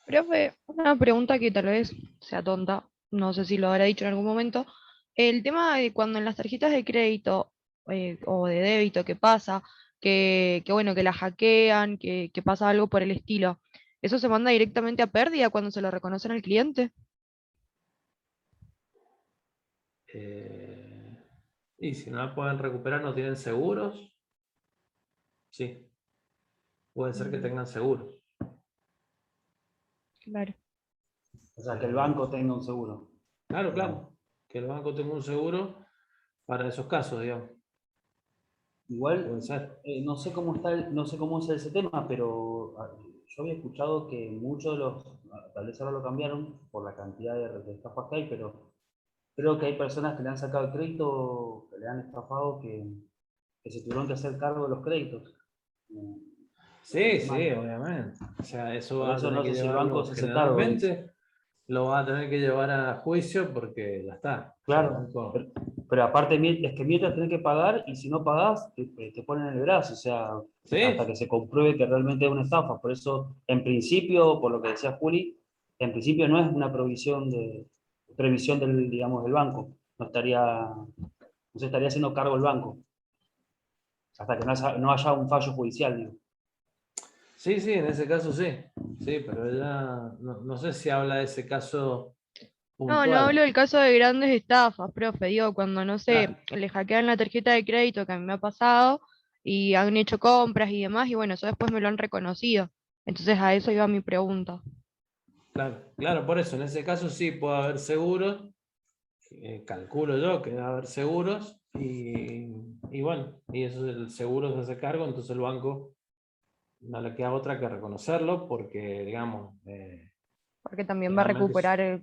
Profe, una pregunta que tal vez sea tonta, no sé si lo habrá dicho en algún momento. El tema de cuando en las tarjetas de crédito o de débito que pasa, que bueno, que la hackean, que pasa algo por el estilo, ¿eso se manda directamente a pérdida cuando se lo reconocen al cliente? Y si no la pueden recuperar, no tienen seguros. Sí. Puede ser que tengan seguros. Claro. O sea, que el banco tenga un seguro. Claro, claro. Que el banco tenga un seguro para esos casos, digamos. Igual, Puede ser. no sé cómo está, no sé cómo es ese tema, pero yo había escuchado que muchos de los, tal vez ahora lo cambiaron por la cantidad de estafas que hay, pero creo que hay personas que le han sacado el crédito, que le han estafado, que se tuvieron que hacer cargo de los créditos. Sí, sí, obviamente. O sea, eso Por va a eso tener no que sé si el banco llevarlo se hace cargo de eso. generalmente, lo va a tener que llevar a juicio porque ya está. O sea, el Claro, banco... pero aparte es que mientras tenés que pagar y si no pagás, te ponen el brazo, o sea, hasta Sí, que se compruebe que realmente es una estafa. Por eso, en principio, por lo que decía Juli, en principio no es una previsión del, digamos, del banco. No se estaría haciendo cargo el banco, hasta que no haya un fallo judicial, digo. sí, sí, en ese caso sí. Sí, pero ya no sé si habla de ese caso No, no puntual. hablo del caso de grandes estafas, profe, digo, cuando no sé, Claro, le hackean la tarjeta de crédito que a mí me ha pasado y han hecho compras y demás, y bueno, eso después me lo han reconocido. Entonces a eso iba mi pregunta. claro, claro, por eso, en ese caso sí puede haber seguros, calculo yo que debe haber seguros, y bueno, y eso el seguro se hace cargo, entonces el banco no le queda otra que reconocerlo, porque digamos, Porque también va a generalmente, recuperar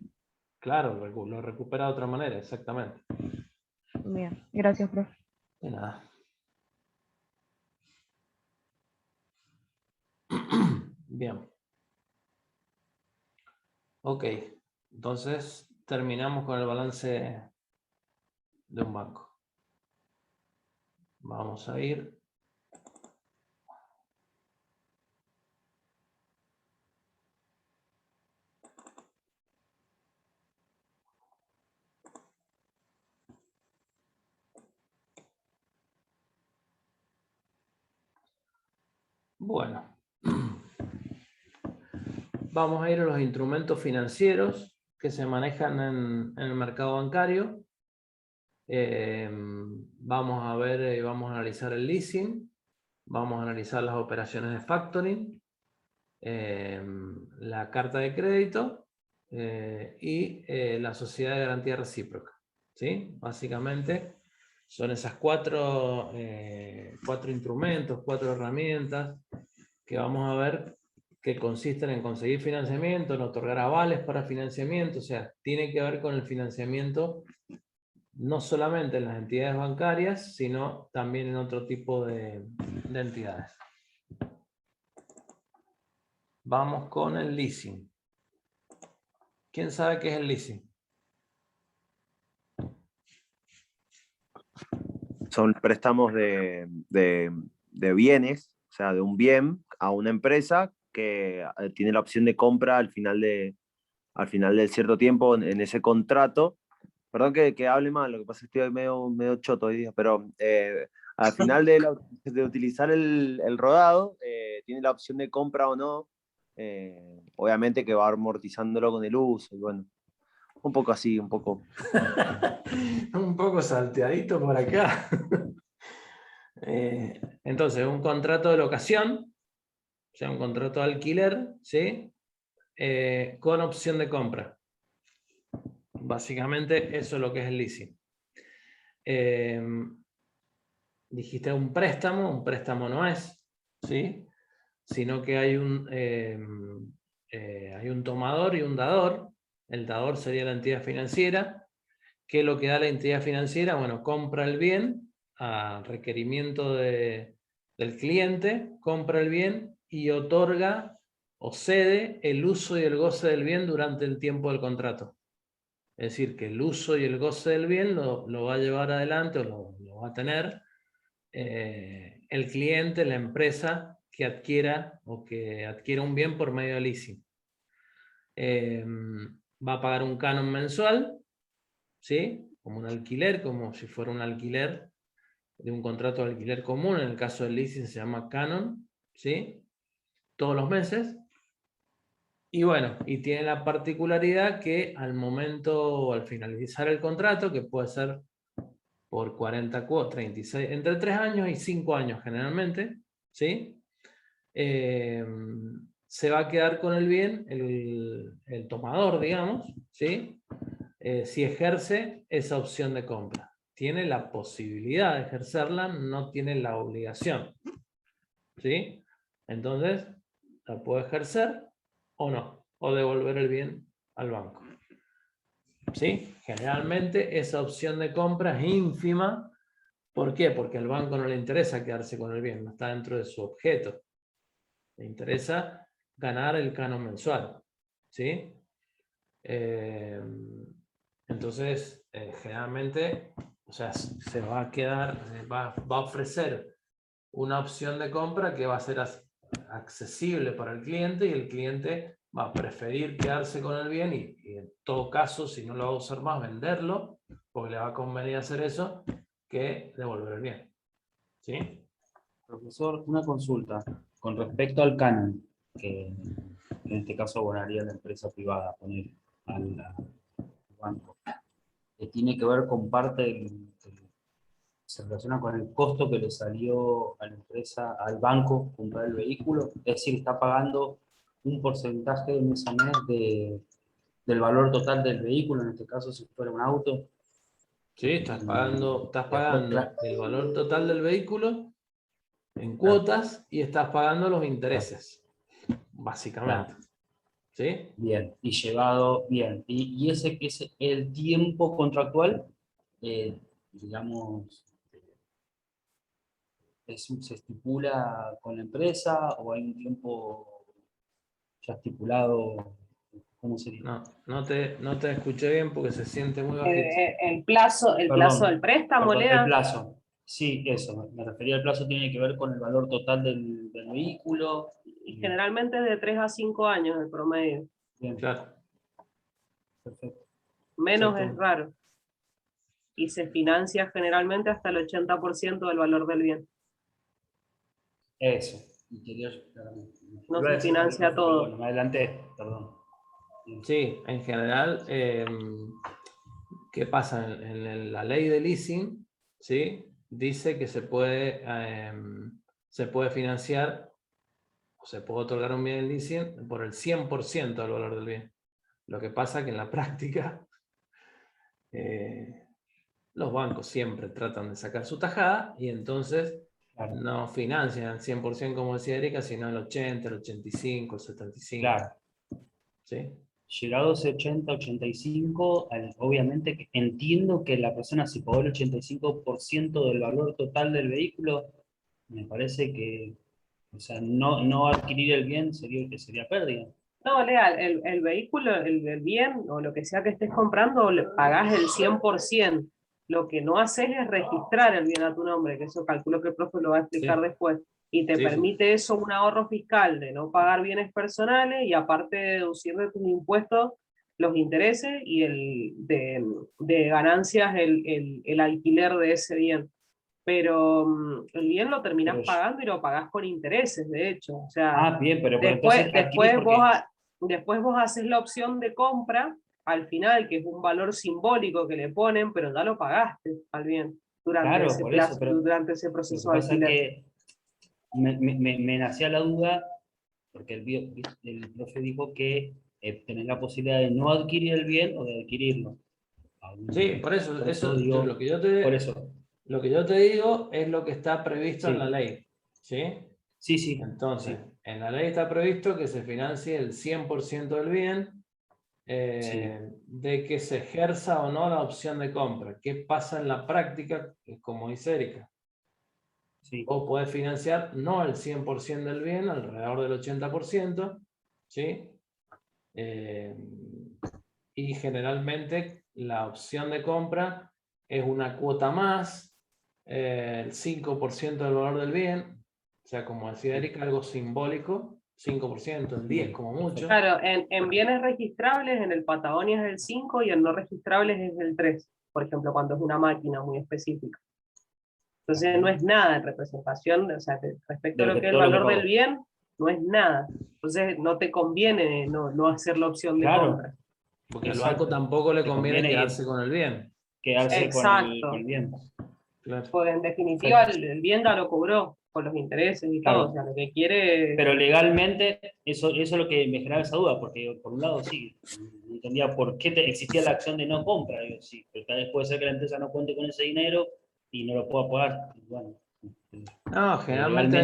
claro, lo recupera de otra manera, exactamente. Bien, gracias, profe. De nada. Bien. Ok, entonces terminamos con el balance de un banco. Vamos a ir. Bueno, vamos a ir a los instrumentos financieros que se manejan en el mercado bancario. Vamos a ver, vamos a analizar el leasing, vamos a analizar las operaciones de factoring, la carta de crédito y la sociedad de garantía recíproca. ¿Sí? Básicamente son esas cuatro instrumentos, cuatro herramientas que vamos a ver que consisten en conseguir financiamiento, en otorgar avales para financiamiento, o sea, tiene que ver con el financiamiento no solamente en las entidades bancarias, sino también en otro tipo de entidades. Vamos con el leasing. ¿Quién sabe qué es el leasing? Son préstamos de bienes, o sea, de un bien a una empresa que tiene la opción de compra al final del cierto tiempo en ese contrato. Perdón que hable mal, lo que pasa es que estoy medio choto hoy día, pero al final de utilizar el rodado, tiene la opción de compra o no, obviamente que va amortizándolo con el uso, y bueno, un poco así, un poco. Un poco salteadito por acá. Entonces, un contrato de locación, o sea, un contrato de alquiler, ¿sí? Con opción de compra. Básicamente eso es lo que es el leasing. Dijiste un préstamo no es, ¿sí? Sino que hay un tomador y un dador. El dador sería la entidad financiera. ¿Qué es lo que da la entidad financiera? Bueno, compra el bien a requerimiento del cliente, compra el bien y otorga o cede el uso y el goce del bien durante el tiempo del contrato. Es decir, que el uso y el goce del bien lo va a llevar adelante o lo va a tener el cliente, la empresa que adquiera un bien por medio de leasing. Va a pagar un canon mensual, ¿sí? Como un alquiler, como si fuera un alquiler de un contrato de alquiler común. En el caso del leasing se llama canon, ¿sí? Todos los meses. Y bueno, y tiene la particularidad que al momento o al finalizar el contrato, que puede ser por 40 cuotas, 36, entre 3 años y 5 años generalmente, ¿sí? Se va a quedar con el bien el tomador, digamos, ¿sí? Si ejerce esa opción de compra. Tiene la posibilidad de ejercerla, no tiene la obligación, ¿sí? Entonces, la puede ejercer o no, o devolver el bien al banco. ¿Sí? Generalmente esa opción de compra es ínfima. ¿Por qué? Porque al banco no le interesa quedarse con el bien, no está dentro de su objeto. Le interesa ganar el canon mensual. ¿Sí? Entonces, generalmente, o sea, se va a quedar, va a ofrecer una opción de compra que va a ser accesible para el cliente y el cliente va a preferir quedarse con el bien y en todo caso, si no lo va a usar más, venderlo, porque le va a convenir hacer eso, que devolver el bien. ¿Sí? Profesor, una consulta con respecto al canon, que en este caso abonaría la empresa privada, poner al banco, que tiene que ver con parte se relaciona con el costo que le salió a la empresa, al banco, comprar el vehículo, es decir, está pagando un porcentaje de mes a mes del valor total del vehículo, en este caso si fuera un auto. Sí, estás pagando Después, el valor total del vehículo en cuotas y estás pagando los intereses, básicamente. ¿Sí? Bien, y llevado, bien. Y ese el tiempo contractual, digamos, ¿se estipula con la empresa o hay un tiempo ya estipulado? ¿Cómo sería? No te escuché bien porque se siente muy bajito. El plazo del préstamo, Perdón, Lea. el plazo. Sí, eso, me refería al plazo, tiene que ver con el valor total del vehículo. Y generalmente es de 3 a 5 años el promedio. Bien, Claro. perfecto. Menos es Exacto. raro. Y se financia generalmente hasta el 80% del valor del bien. Eso. Interior, claramente. No Iba a se decir financia cualquier cosa, pero todo. bueno, me adelanté, perdón. Sí, en general, ¿qué pasa? En la ley de leasing, ¿sí? Dice que se puede financiar o se puede otorgar un bien en leasing por el 100% del valor del bien. Lo que pasa que en la práctica los bancos siempre tratan de sacar su tajada y entonces Claro. no financian al 100% como decía Erika, sino el 80, el 85, el 75. Claro. ¿Sí? Llegado a ese 80, 85, obviamente que entiendo que la persona si pagó el 85% del valor total del vehículo, me parece que, o sea, no adquirir el bien sería pérdida. No, Lea, el vehículo, el bien o lo que sea que estés comprando, le pagás el 100%. Lo que no haces es registrar el bien a tu nombre, que eso calculo que el profe lo va a explicar Sí. después. Y te Sí, permite eso un ahorro fiscal de no pagar bienes personales y aparte de deducir de tus impuestos los intereses y de ganancias el alquiler de ese bien. Pero el bien lo terminás Pero pagando y lo pagás con intereses, de hecho. O sea, bien, pero después, entonces adquirís después vos haces la opción de compra al final, que es un valor simbólico que le ponen, pero ya lo pagaste al bien durante claro, ese por eso, plazo, pero durante ese lo que proceso de pasa es alquiler. que me nacía la duda, porque el profe dijo que tenés la posibilidad de no adquirir el bien o de adquirirlo. Sí, por eso, Digo, lo que por eso. lo que yo te digo es lo que está previsto en la Sí. ley. ¿Sí? Sí. Entonces, Sí. en la ley está previsto que se financie el 100% del bien, de que se ejerza o no la opción de compra. ¿Qué pasa en la práctica? Como dice Erika, Sí. vos podés financiar no el 100% del bien, alrededor del 80%, ¿sí? Y generalmente la opción de compra es una cuota más, el 5% del valor del bien, o sea, como decía Erika, algo simbólico, 5%, el 10% como mucho. Claro, en bienes registrables, en el Patagonia es el 5 y en no registrables es el 3, por ejemplo, cuando es una máquina muy específica. Entonces no es nada en representación, o sea, respecto a lo que es el valor del bien, no es nada. Entonces no te conviene no hacer la opción de compra. Porque al banco tampoco le conviene quedarse con el bien. Quedarse con el bien. Claro. Pues en definitiva el bien ya lo cobró con los intereses y todo, o sea, lo que quiere... Pero legalmente, eso es lo que me generaba esa duda, porque por un lado sí, no entendía por qué existía la acción de no compra, digo, sí, pero tal vez puede ser que la empresa no cuente con ese dinero y no lo pueda pagar. Bueno, no, generalmente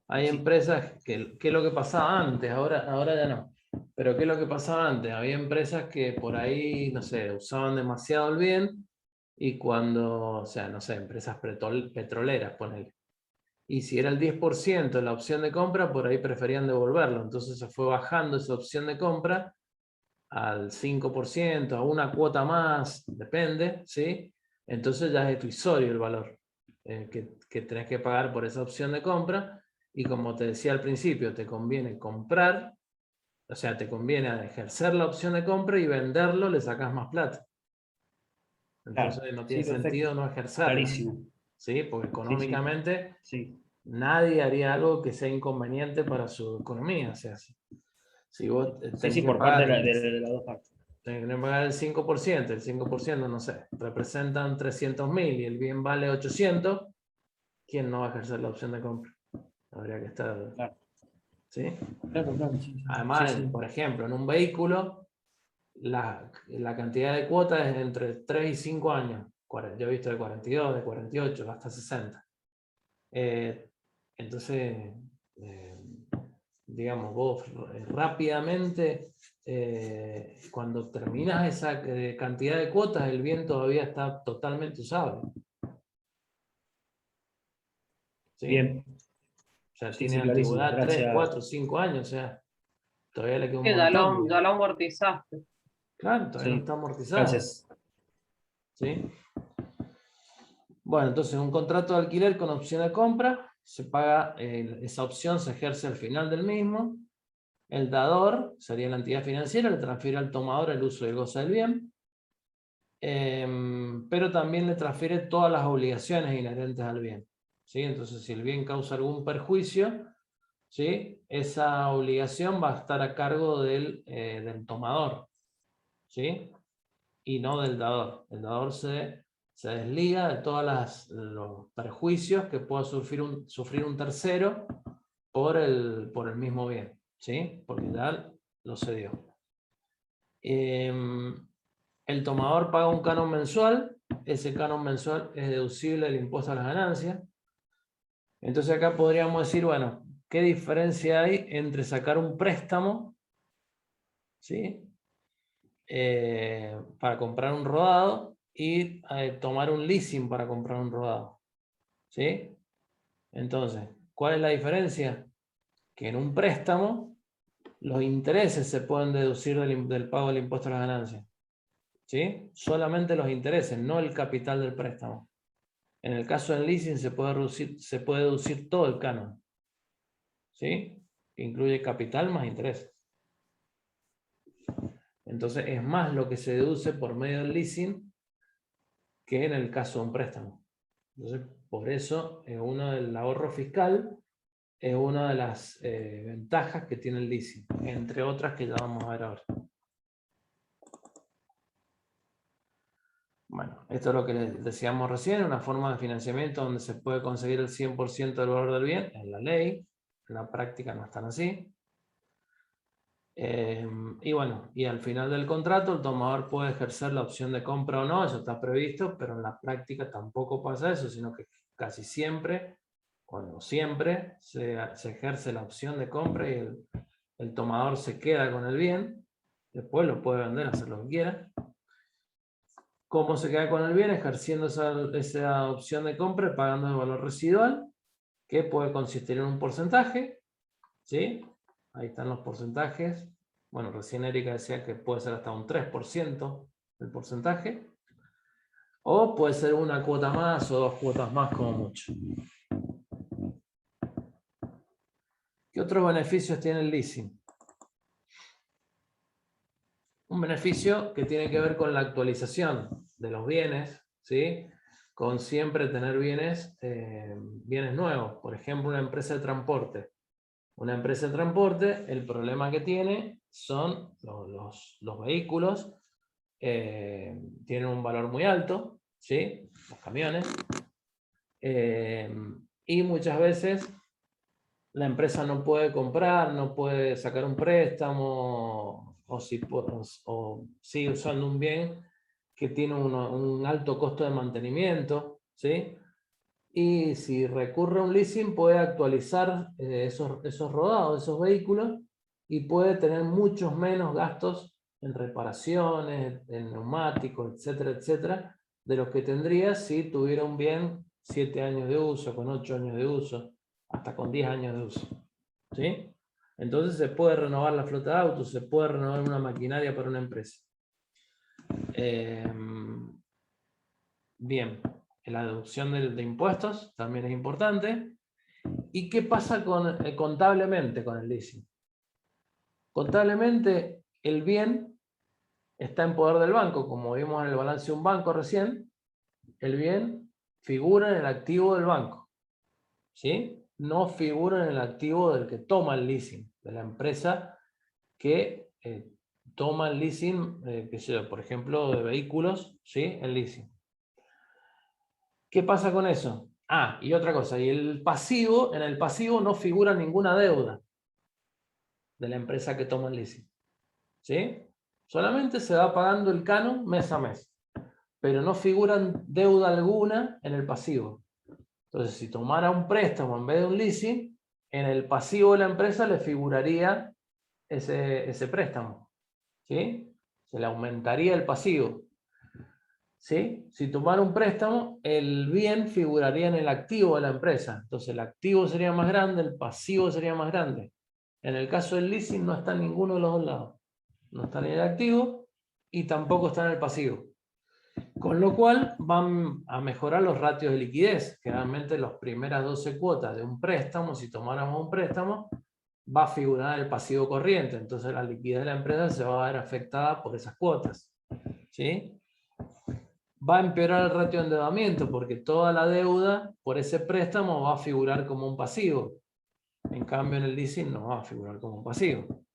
hay empresas que es lo que pasaba antes, ahora ya no. Pero ¿qué es lo que pasaba antes? Había empresas que por ahí, no sé, usaban demasiado el bien y cuando, o sea, no sé, empresas petroleras, ponele. Y si era el 10% la opción de compra, por ahí preferían devolverlo. Entonces se fue bajando esa opción de compra al 5%, a una cuota más, depende, ¿sí? Entonces ya es irrisorio el valor que tenés que pagar por esa opción de compra. Y como te decía al principio, te conviene comprar, o sea, te conviene ejercer la opción de compra y venderlo, le sacas más plata. Entonces no tiene sentido no ejercerla. Clarísimo. ¿Sí? Porque económicamente nadie haría algo que sea inconveniente para su economía. O sea, si vos tenés que por pagar, parte de las dos partes. tenés que pagar el 5%, no sé, representan 300.000 y el bien vale 800, ¿quién no va a ejercer la opción de compra? Habría que estar... Claro. ¿Sí? Claro, Además, por ejemplo, en un vehículo, la cantidad de cuotas es entre 3 y 5 años. Yo he visto de 42, de 48, hasta 60. Entonces, digamos, vos rápidamente, cuando terminas esa cantidad de cuotas, el bien todavía está totalmente usable. ¿Sí? Bien. O sea, tiene antigüedad 3, 4, 5 años, o sea, todavía le queda un montón. Ya lo amortizaste. Claro, todavía no está amortizado. Gracias. ¿Sí? Bueno, entonces un contrato de alquiler con opción de compra, se paga, esa opción se ejerce al final del mismo. El dador sería la entidad financiera, le transfiere al tomador el uso y el goce del bien, pero también le transfiere todas las obligaciones inherentes al bien. ¿Sí? Entonces, si el bien causa algún perjuicio, ¿sí? Esa obligación va a estar a cargo del tomador, ¿sí? Y no del dador. El dador se desliga de todos los perjuicios que pueda sufrir un tercero por el mismo bien, ¿sí? Porque ya lo cedió. El tomador paga un canon mensual, ese canon mensual es deducible del impuesto a las ganancias. Entonces acá podríamos decir, bueno, ¿qué diferencia hay entre sacar un préstamo, ¿sí? Para comprar un rodado y tomar un leasing para comprar un rodado? ¿Sí? Entonces, ¿cuál es la diferencia? Que en un préstamo los intereses se pueden deducir del pago del impuesto a las ganancias. ¿Sí? Solamente los intereses, no el capital del préstamo. En el caso del leasing se puede deducir todo el canon. ¿Sí? Incluye capital más intereses. Entonces es más lo que se deduce por medio del leasing que en el caso de un préstamo. Entonces, por eso uno del ahorro fiscal es una de las ventajas que tiene el leasing, entre otras que ya vamos a ver ahora. Bueno, esto es lo que les decíamos recién, una forma de financiamiento donde se puede conseguir el 100% del valor del bien, en la ley, en la práctica no están así. Y bueno, y al final del contrato el tomador puede ejercer la opción de compra o no, eso está previsto, pero en la práctica tampoco pasa eso, sino que casi siempre, cuando siempre, se ejerce la opción de compra y el tomador se queda con el bien, después lo puede vender, hacer lo que quiera. ¿Cómo se queda con el bien? Ejerciendo esa opción de compra y pagando el valor residual, que puede consistir en un porcentaje, ¿sí? Ahí están los porcentajes. Bueno, recién Erika decía que puede ser hasta un 3% el porcentaje. O puede ser una cuota más o 2 cuotas más como mucho. ¿Qué otros beneficios tiene el leasing? Un beneficio que tiene que ver con la actualización de los bienes, ¿sí? Con siempre tener bienes nuevos. Por ejemplo, una empresa de transporte. Una empresa de transporte, el problema que tiene son los vehículos, tienen un valor muy alto, ¿sí? Los camiones, y muchas veces la empresa no puede comprar, no puede sacar un préstamo, o sigue usando un bien que tiene un alto costo de mantenimiento, ¿sí? Y si recurre a un leasing puede actualizar esos rodados, esos vehículos, y puede tener muchos menos gastos en reparaciones, en neumáticos, etcétera, etcétera, de los que tendría si tuviera un bien 7 años de uso, con 8 años de uso, hasta con 10 años de uso. ¿Sí? Entonces se puede renovar la flota de autos, se puede renovar una maquinaria para una empresa. Bien. La deducción de impuestos también es importante. ¿Y qué pasa contablemente con el leasing? Contablemente, el bien está en poder del banco, como vimos en el balance de un banco recién. El bien figura en el activo del banco, ¿sí? No figura en el activo del que toma el leasing, de la empresa que toma el leasing, qué sé yo, por ejemplo, de vehículos, ¿sí? El leasing. ¿Qué pasa con eso? Ah, y otra cosa, y el pasivo, en el pasivo no figura ninguna deuda de la empresa que toma el leasing, ¿sí? Solamente se va pagando el canon mes a mes, pero no figura deuda alguna en el pasivo. Entonces, si tomara un préstamo en vez de un leasing, en el pasivo de la empresa le figuraría ese préstamo, ¿sí? Se le aumentaría el pasivo. ¿Sí? Si tomara un préstamo, el bien figuraría en el activo de la empresa. Entonces el activo sería más grande, el pasivo sería más grande. En el caso del leasing no está en ninguno de los dos lados. No está en el activo y tampoco está en el pasivo. Con lo cual van a mejorar los ratios de liquidez. Generalmente las primeras 12 cuotas de un préstamo, si tomáramos un préstamo, va a figurar el pasivo corriente. Entonces la liquidez de la empresa se va a ver afectada por esas cuotas. ¿Sí? Va a empeorar el ratio de endeudamiento porque toda la deuda por ese préstamo va a figurar como un pasivo. En cambio en el leasing no va a figurar como un pasivo.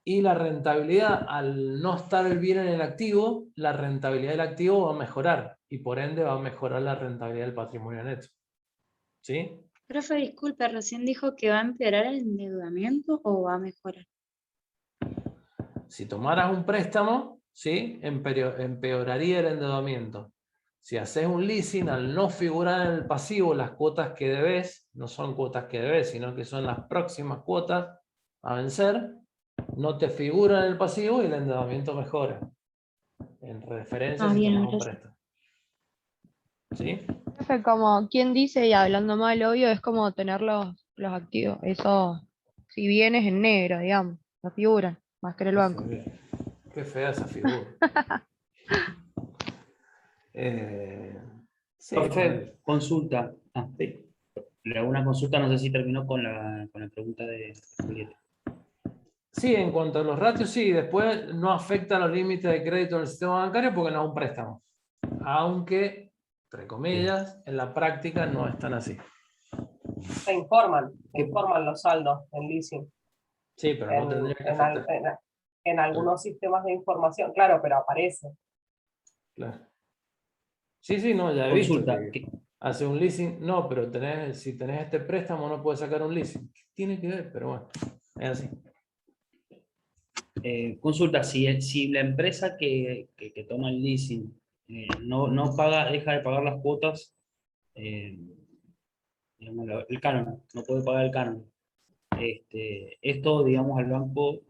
Y la rentabilidad, al no estar el bien en el activo, la rentabilidad del activo va a mejorar y por ende va a mejorar la rentabilidad del patrimonio neto. ¿Sí? Profe, disculpe, recién dijo que va a empeorar el endeudamiento o va a mejorar. Si tomaras un préstamo, ¿sí? Empeoraría el endeudamiento. Si haces un leasing, al no figurar en el pasivo las cuotas que debes, no son cuotas que debes, sino que son las próximas cuotas a vencer, no te figura en el pasivo y el endeudamiento mejora. En referencia si Bien, tomas un gracias. préstamo. ¿Sí? Profe, como quien dice, y hablando mal, obvio, es como tener los activos. Eso, si vienes en negro, digamos, no figuran, más que en el banco. Qué fea esa figura. Sí, Profe, consulta. Sí. Le hago una consulta, no sé si terminó con la pregunta de Julieta. Sí, en cuanto a los ratios, sí, después no afecta los límites de crédito del sistema bancario porque no es un préstamo. Aunque, entre comillas, en la práctica no es tan así. Se informan los saldos en leasing. Sí, pero no tendría que afectar. En algunos sistemas de información, claro, pero aparece. Claro. Sí, sí, no, ya he visto Consulta. que hace un leasing, no, pero si tenés este préstamo no puedes sacar un leasing. Tiene que ver, pero bueno, es así. Consulta, si la empresa que toma el leasing no paga, deja de pagar las cuotas, digamos, el canon, no puede pagar el canon. Esto, digamos, al banco,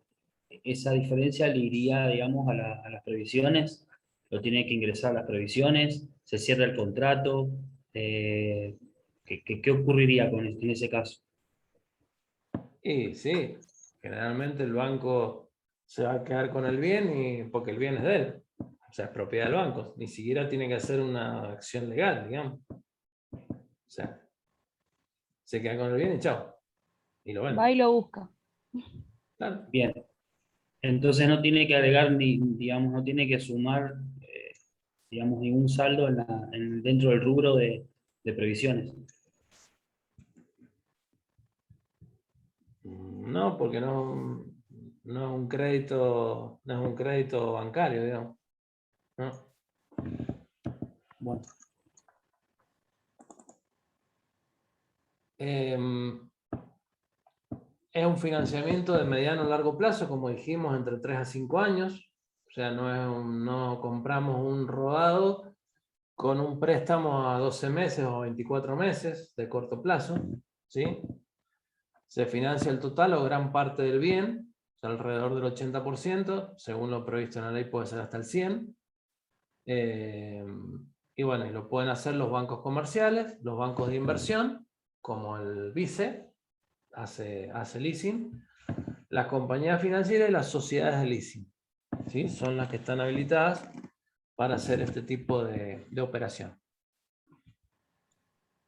esa diferencia le iría, digamos, a las previsiones, lo tiene que ingresar a las previsiones, se cierra el contrato. ¿Qué ocurriría en ese caso? Y sí, generalmente el banco se va a quedar con el bien porque el bien es de él. O sea, es propiedad del banco. Ni siquiera tiene que hacer una acción legal, digamos. O sea, se queda con el bien y chao. Y lo vende. Va y lo busca. Claro. Bien. Entonces no tiene que agregar digamos, no tiene que sumar, digamos, ningún saldo dentro del rubro de previsiones. No, porque no es un crédito, no es un crédito bancario, digamos. No. Bueno. Es un financiamiento de mediano a largo plazo, como dijimos, entre 3 a 5 años. O sea, no compramos un rodado con un préstamo a 12 meses o 24 meses de corto plazo, ¿sí? Se financia el total o gran parte del bien, o sea, alrededor del 80%, según lo previsto en la ley puede ser hasta el 100%. Y bueno, y lo pueden hacer los bancos comerciales, los bancos de inversión, como el BICE, hace leasing, las compañías financieras y las sociedades de leasing, ¿sí? Son las que están habilitadas para hacer este tipo de operación.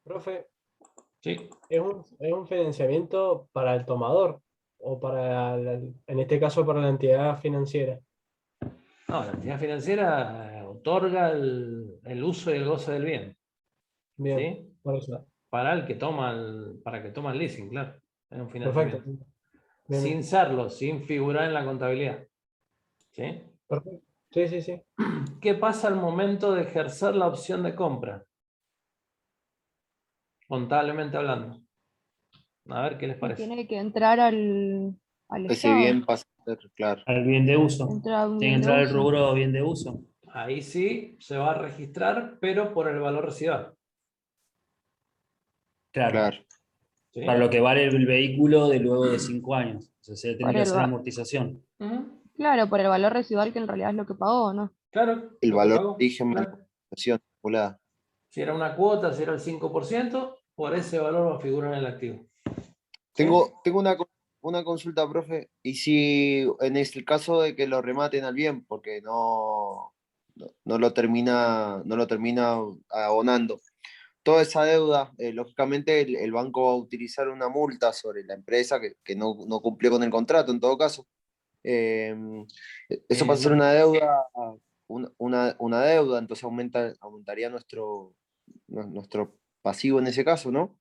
Profe, ¿Sí? ¿es un financiamiento para el tomador o en este caso para la entidad financiera? No, la entidad financiera otorga el uso y el goce del bien. Bien, ¿Sí? por eso. Para el que toma el leasing, claro. Es un Perfecto. financiamiento. Bien, Sin serlo, sin figurar en la contabilidad. ¿Sí? perfecto. Sí, sí, sí. ¿Qué pasa al momento de ejercer la opción de compra? Contablemente hablando. A ver qué les Y parece. tiene que entrar al Ese Estado. bien pasa a ser, claro. Al bien de uso. Entra un Tiene que bien de entrar el uso. rubro bien de uso. Ahí sí se va a registrar, pero por el valor residual. Claro. Claro. ¿Sí? Para lo que vale el vehículo de luego de 5 años. O sea, se tiene Por que el hacer va- amortización. Ujú. Claro, por el valor residual que en realidad es lo que pagó, ¿no? Claro. El lo que valor pagó, de origen más la claro. inflación acumulada. Si era una cuota, si era el 5%, por ese valor va a figurar en el activo. ¿Sí? Tengo una consulta, profe. Y si en el caso de que lo rematen al bien, porque no lo termina abonando, toda esa deuda, lógicamente el banco va a utilizar una multa sobre la empresa que no cumplió con el contrato, en todo caso. Eh, Eso pasa a ser una deuda, una deuda, entonces aumentaría nuestro pasivo en ese caso, ¿no?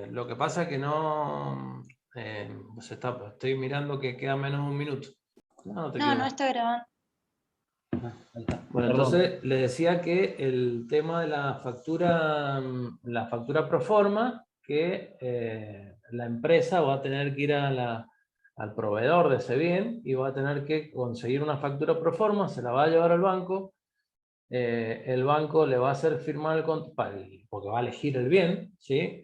Lo que pasa es que no... estoy mirando que queda menos de un minuto. No te No, quedo no más. está grabando. Ahí está. Bueno, Perdón. entonces le decía que el tema de la factura pro forma, que la empresa va a tener que ir al proveedor de ese bien y va a tener que conseguir una factura pro forma, se la va a llevar al banco, el banco le va a hacer firmar porque va a elegir el bien, ¿sí?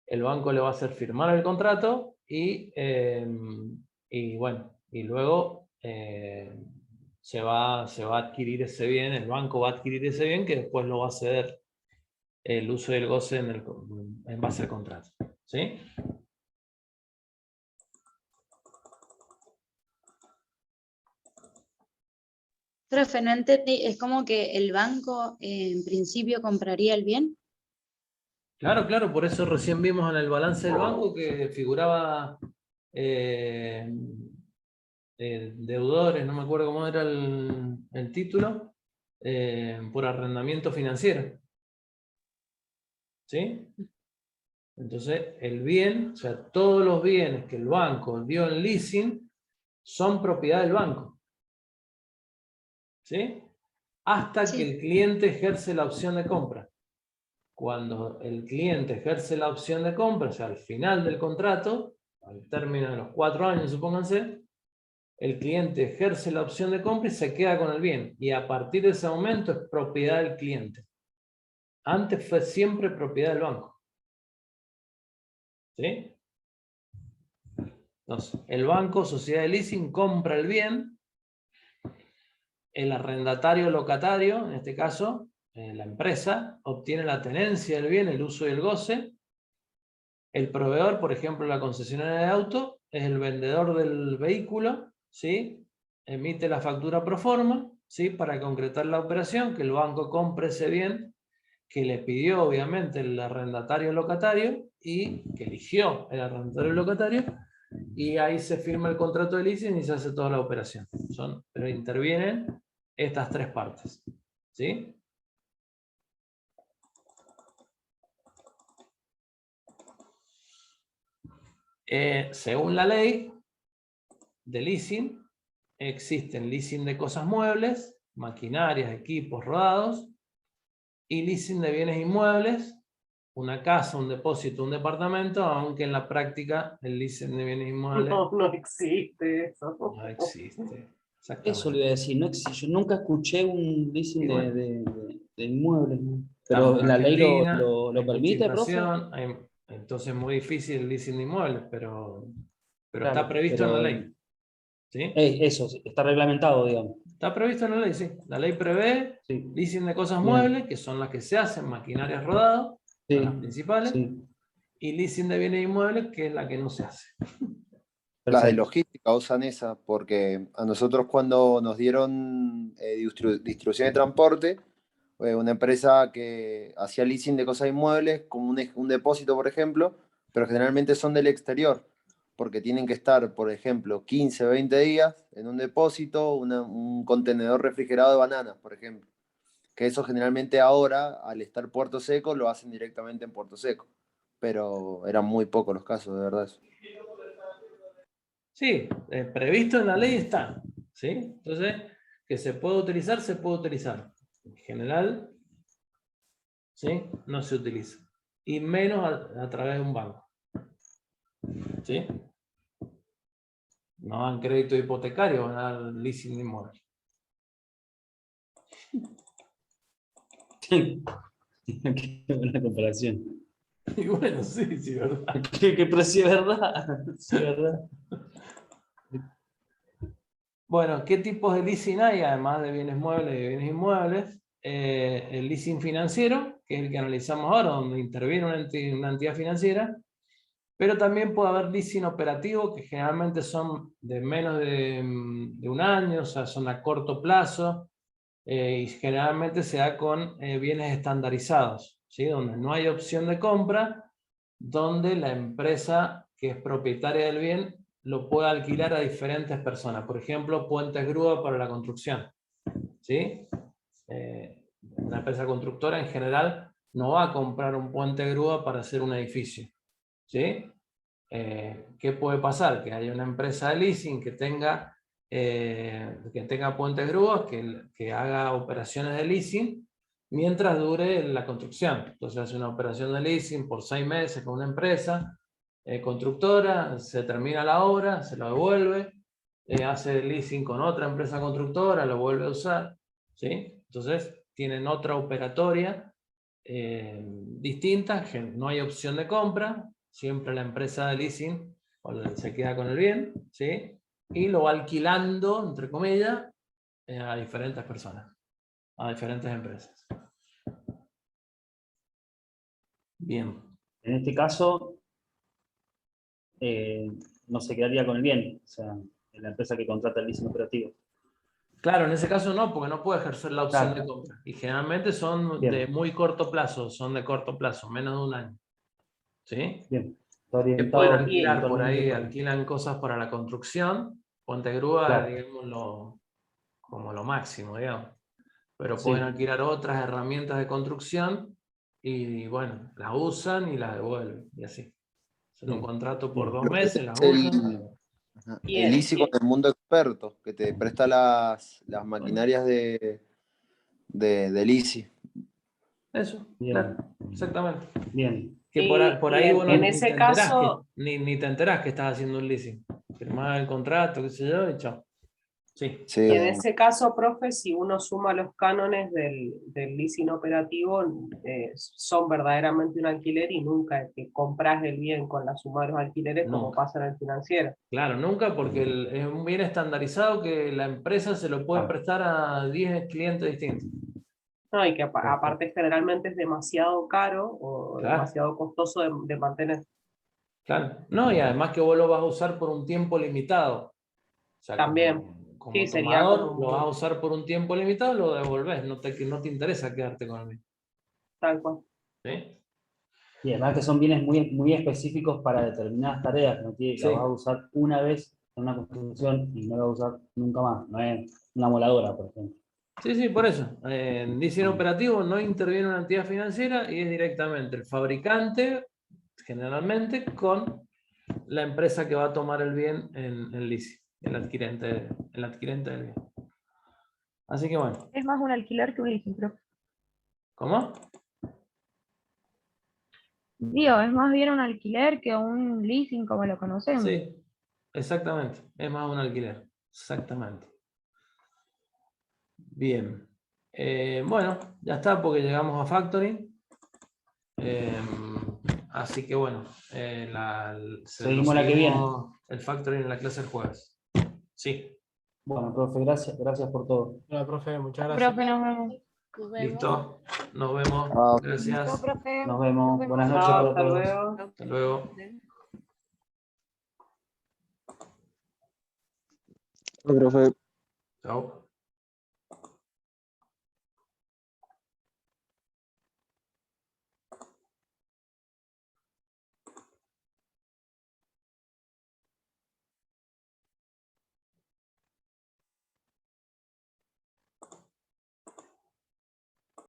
El banco le va a hacer firmar el contrato y bueno, y luego se va a adquirir ese bien, el banco va a adquirir ese bien que después lo va a ceder el uso y el goce en base al contrato. ¿Sí? Profe, no entendí, es como que el banco en principio compraría el bien. Claro, claro, por eso recién vimos en el balance del banco que figuraba deudores, no me acuerdo cómo era el título, por arrendamiento financiero. ¿Sí? Entonces, el bien, o sea, todos los bienes que el banco dio en leasing son propiedad del banco. ¿Sí? Hasta que el cliente ejerce la opción de compra. Cuando el cliente ejerce la opción de compra, o sea, al final del contrato, al término de los 4 años, supónganse, el cliente ejerce la opción de compra y se queda con el bien. Y a partir de ese momento es propiedad del cliente. Antes fue siempre propiedad del banco. ¿Sí? Entonces, el banco, sociedad de leasing, compra el bien. El arrendatario locatario, en este caso, la empresa, obtiene la tenencia del bien, el uso y el goce. El proveedor, por ejemplo, la concesionaria de auto, es el vendedor del vehículo, ¿sí? Emite la factura pro forma, ¿sí? Para concretar la operación, que el banco compre ese bien que le pidió, obviamente, el arrendatario locatario y que eligió el arrendatario locatario, y ahí se firma el contrato de leasing y se hace toda la operación. Pero intervienen estas 3 partes, ¿sí? Según la ley de leasing, existen leasing de cosas muebles, maquinarias, equipos, rodados, y leasing de bienes inmuebles, una casa, un depósito, un departamento, aunque en la práctica el leasing de bienes inmuebles No existe eso. no existe. Eso le iba a decir, no existe. Yo nunca escuché un leasing Y bueno. de inmuebles, ¿no? Estamos Pero en la ley Argentina, lo hay mucha permite, profe. inflación, entonces es muy difícil el leasing de inmuebles, pero Claro, está previsto en la ley. ¿Sí? Eso, está reglamentado, digamos. Está previsto en la ley, sí. La ley prevé leasing de cosas Bien. muebles, que son las que se hacen, maquinarias rodadas, son las principales, y leasing de bienes inmuebles, que es la que no se hace. Las de logística usan esa, porque a nosotros cuando nos dieron distribución de transporte, una empresa que hacía leasing de cosas inmuebles, como un depósito, por ejemplo, pero generalmente son del exterior, porque tienen que estar, por ejemplo, 15, 20 días en un depósito, un contenedor refrigerado de bananas, por ejemplo. Que eso generalmente ahora, al estar Puerto Seco, lo hacen directamente en Puerto Seco. Pero eran muy pocos los casos, de verdad. Sí, previsto en la ley está. ¿Sí? Entonces, que se puede utilizar, se puede utilizar. En general, ¿sí? No se utiliza. Y menos a través de un banco. ¿Sí? No dan crédito hipotecario, van a dar leasing de inmueble. Qué buena comparación. Y bueno, sí, verdad. Pero sí es verdad. Sí, verdad. Bueno, ¿qué tipos de leasing hay? Además de bienes muebles y bienes inmuebles. El leasing financiero, que es el que analizamos ahora, donde interviene una entidad financiera. Pero también puede haber leasing operativo, que generalmente son de menos de un año, o sea, son a corto plazo, y generalmente se da con bienes estandarizados, ¿sí? Donde no hay opción de compra, donde la empresa que es propietaria del bien lo puede alquilar a diferentes personas. Por ejemplo, puentes grúa para la construcción, ¿sí? Una empresa constructora en general no va a comprar un puente grúa para hacer un edificio, ¿sí? ¿Qué puede pasar? Que haya una empresa de leasing que tenga puentes grúas, que haga operaciones de leasing mientras dure la construcción. Entonces hace una operación de leasing por 6 meses con una empresa constructora, se termina la obra, se lo devuelve, hace leasing con otra empresa constructora, lo vuelve a usar, ¿sí? Entonces tienen otra operatoria distinta, no hay opción de compra, siempre la empresa de leasing se queda con el bien, ¿sí? Y lo va alquilando, entre comillas, a diferentes personas, a diferentes empresas. Bien. En este caso, no se quedaría con el bien, o sea, en la empresa que contrata el leasing operativo. Claro, en ese caso no, porque no puede ejercer la opción de compra. Y generalmente son de muy corto plazo, menos de un año. ¿Sí? Bien. Está Que orientado pueden alquilar por puntualmente ahí, para- alquilan cosas para la construcción. Puente Grúa, Claro. digamos, como lo máximo, digamos. Pero Sí. pueden alquilar otras herramientas de construcción y, bueno, las usan y las devuelven, y así. Hacen un Bien. contrato por Bien. 2 meses, las El, usan. ajá, Bien, el ISI con bien. el mundo experto, que te presta las maquinarias del ISI. Eso, Bien. claro, exactamente. Bien. Que por Y ahí en, vos en ni ese te enterás caso, ni te enterás que estás haciendo un leasing. Firmás el contrato, qué sé yo, y chao. Sí. Sí, y en ese caso, profe, si uno suma los cánones del leasing operativo, son verdaderamente un alquiler y nunca es que compras el bien con la suma de los alquileres como Nunca. pasa en el financiero. Claro, nunca, porque es un bien estandarizado que la empresa se lo puede Claro. prestar a 10 clientes distintos. No, y que aparte generalmente es demasiado caro o Claro. demasiado costoso de mantener. Claro. No, y además que vos lo vas a usar por un tiempo limitado. O sea, También, como sí, sería tomador, como lo vas a usar por un tiempo limitado, lo devolvés. No te interesa quedarte con el bien. tal cual. ¿Sí? Y además que son bienes muy, muy específicos para determinadas tareas, no tiene, la Sí. vas a usar una vez en una construcción y no la vas a usar nunca más. No es una moladora, por ejemplo. Sí, sí, por eso. En leasing operativo no interviene una entidad financiera y es directamente el fabricante, generalmente, con la empresa que va a tomar el bien en leasing, el adquirente del bien. Así que bueno. Es más un alquiler que un leasing, creo. ¿Cómo? Digo, es más bien un alquiler que un leasing como lo conocemos. Sí, exactamente. Es más un alquiler. Exactamente. Bien. Bueno, ya está porque llegamos a factoring. Así que bueno, Seguimos la que viene. el factoring en la clase del jueves. Sí, Bueno, profe, gracias por todo. Hola, profe, muchas gracias. Profe, nos vemos. Nos vemos. listo. Nos vemos. Ah, Gracias. Listo, profe. Nos vemos. Buenas noches Chao, para hasta todos. luego. Hasta luego. profe. Chao.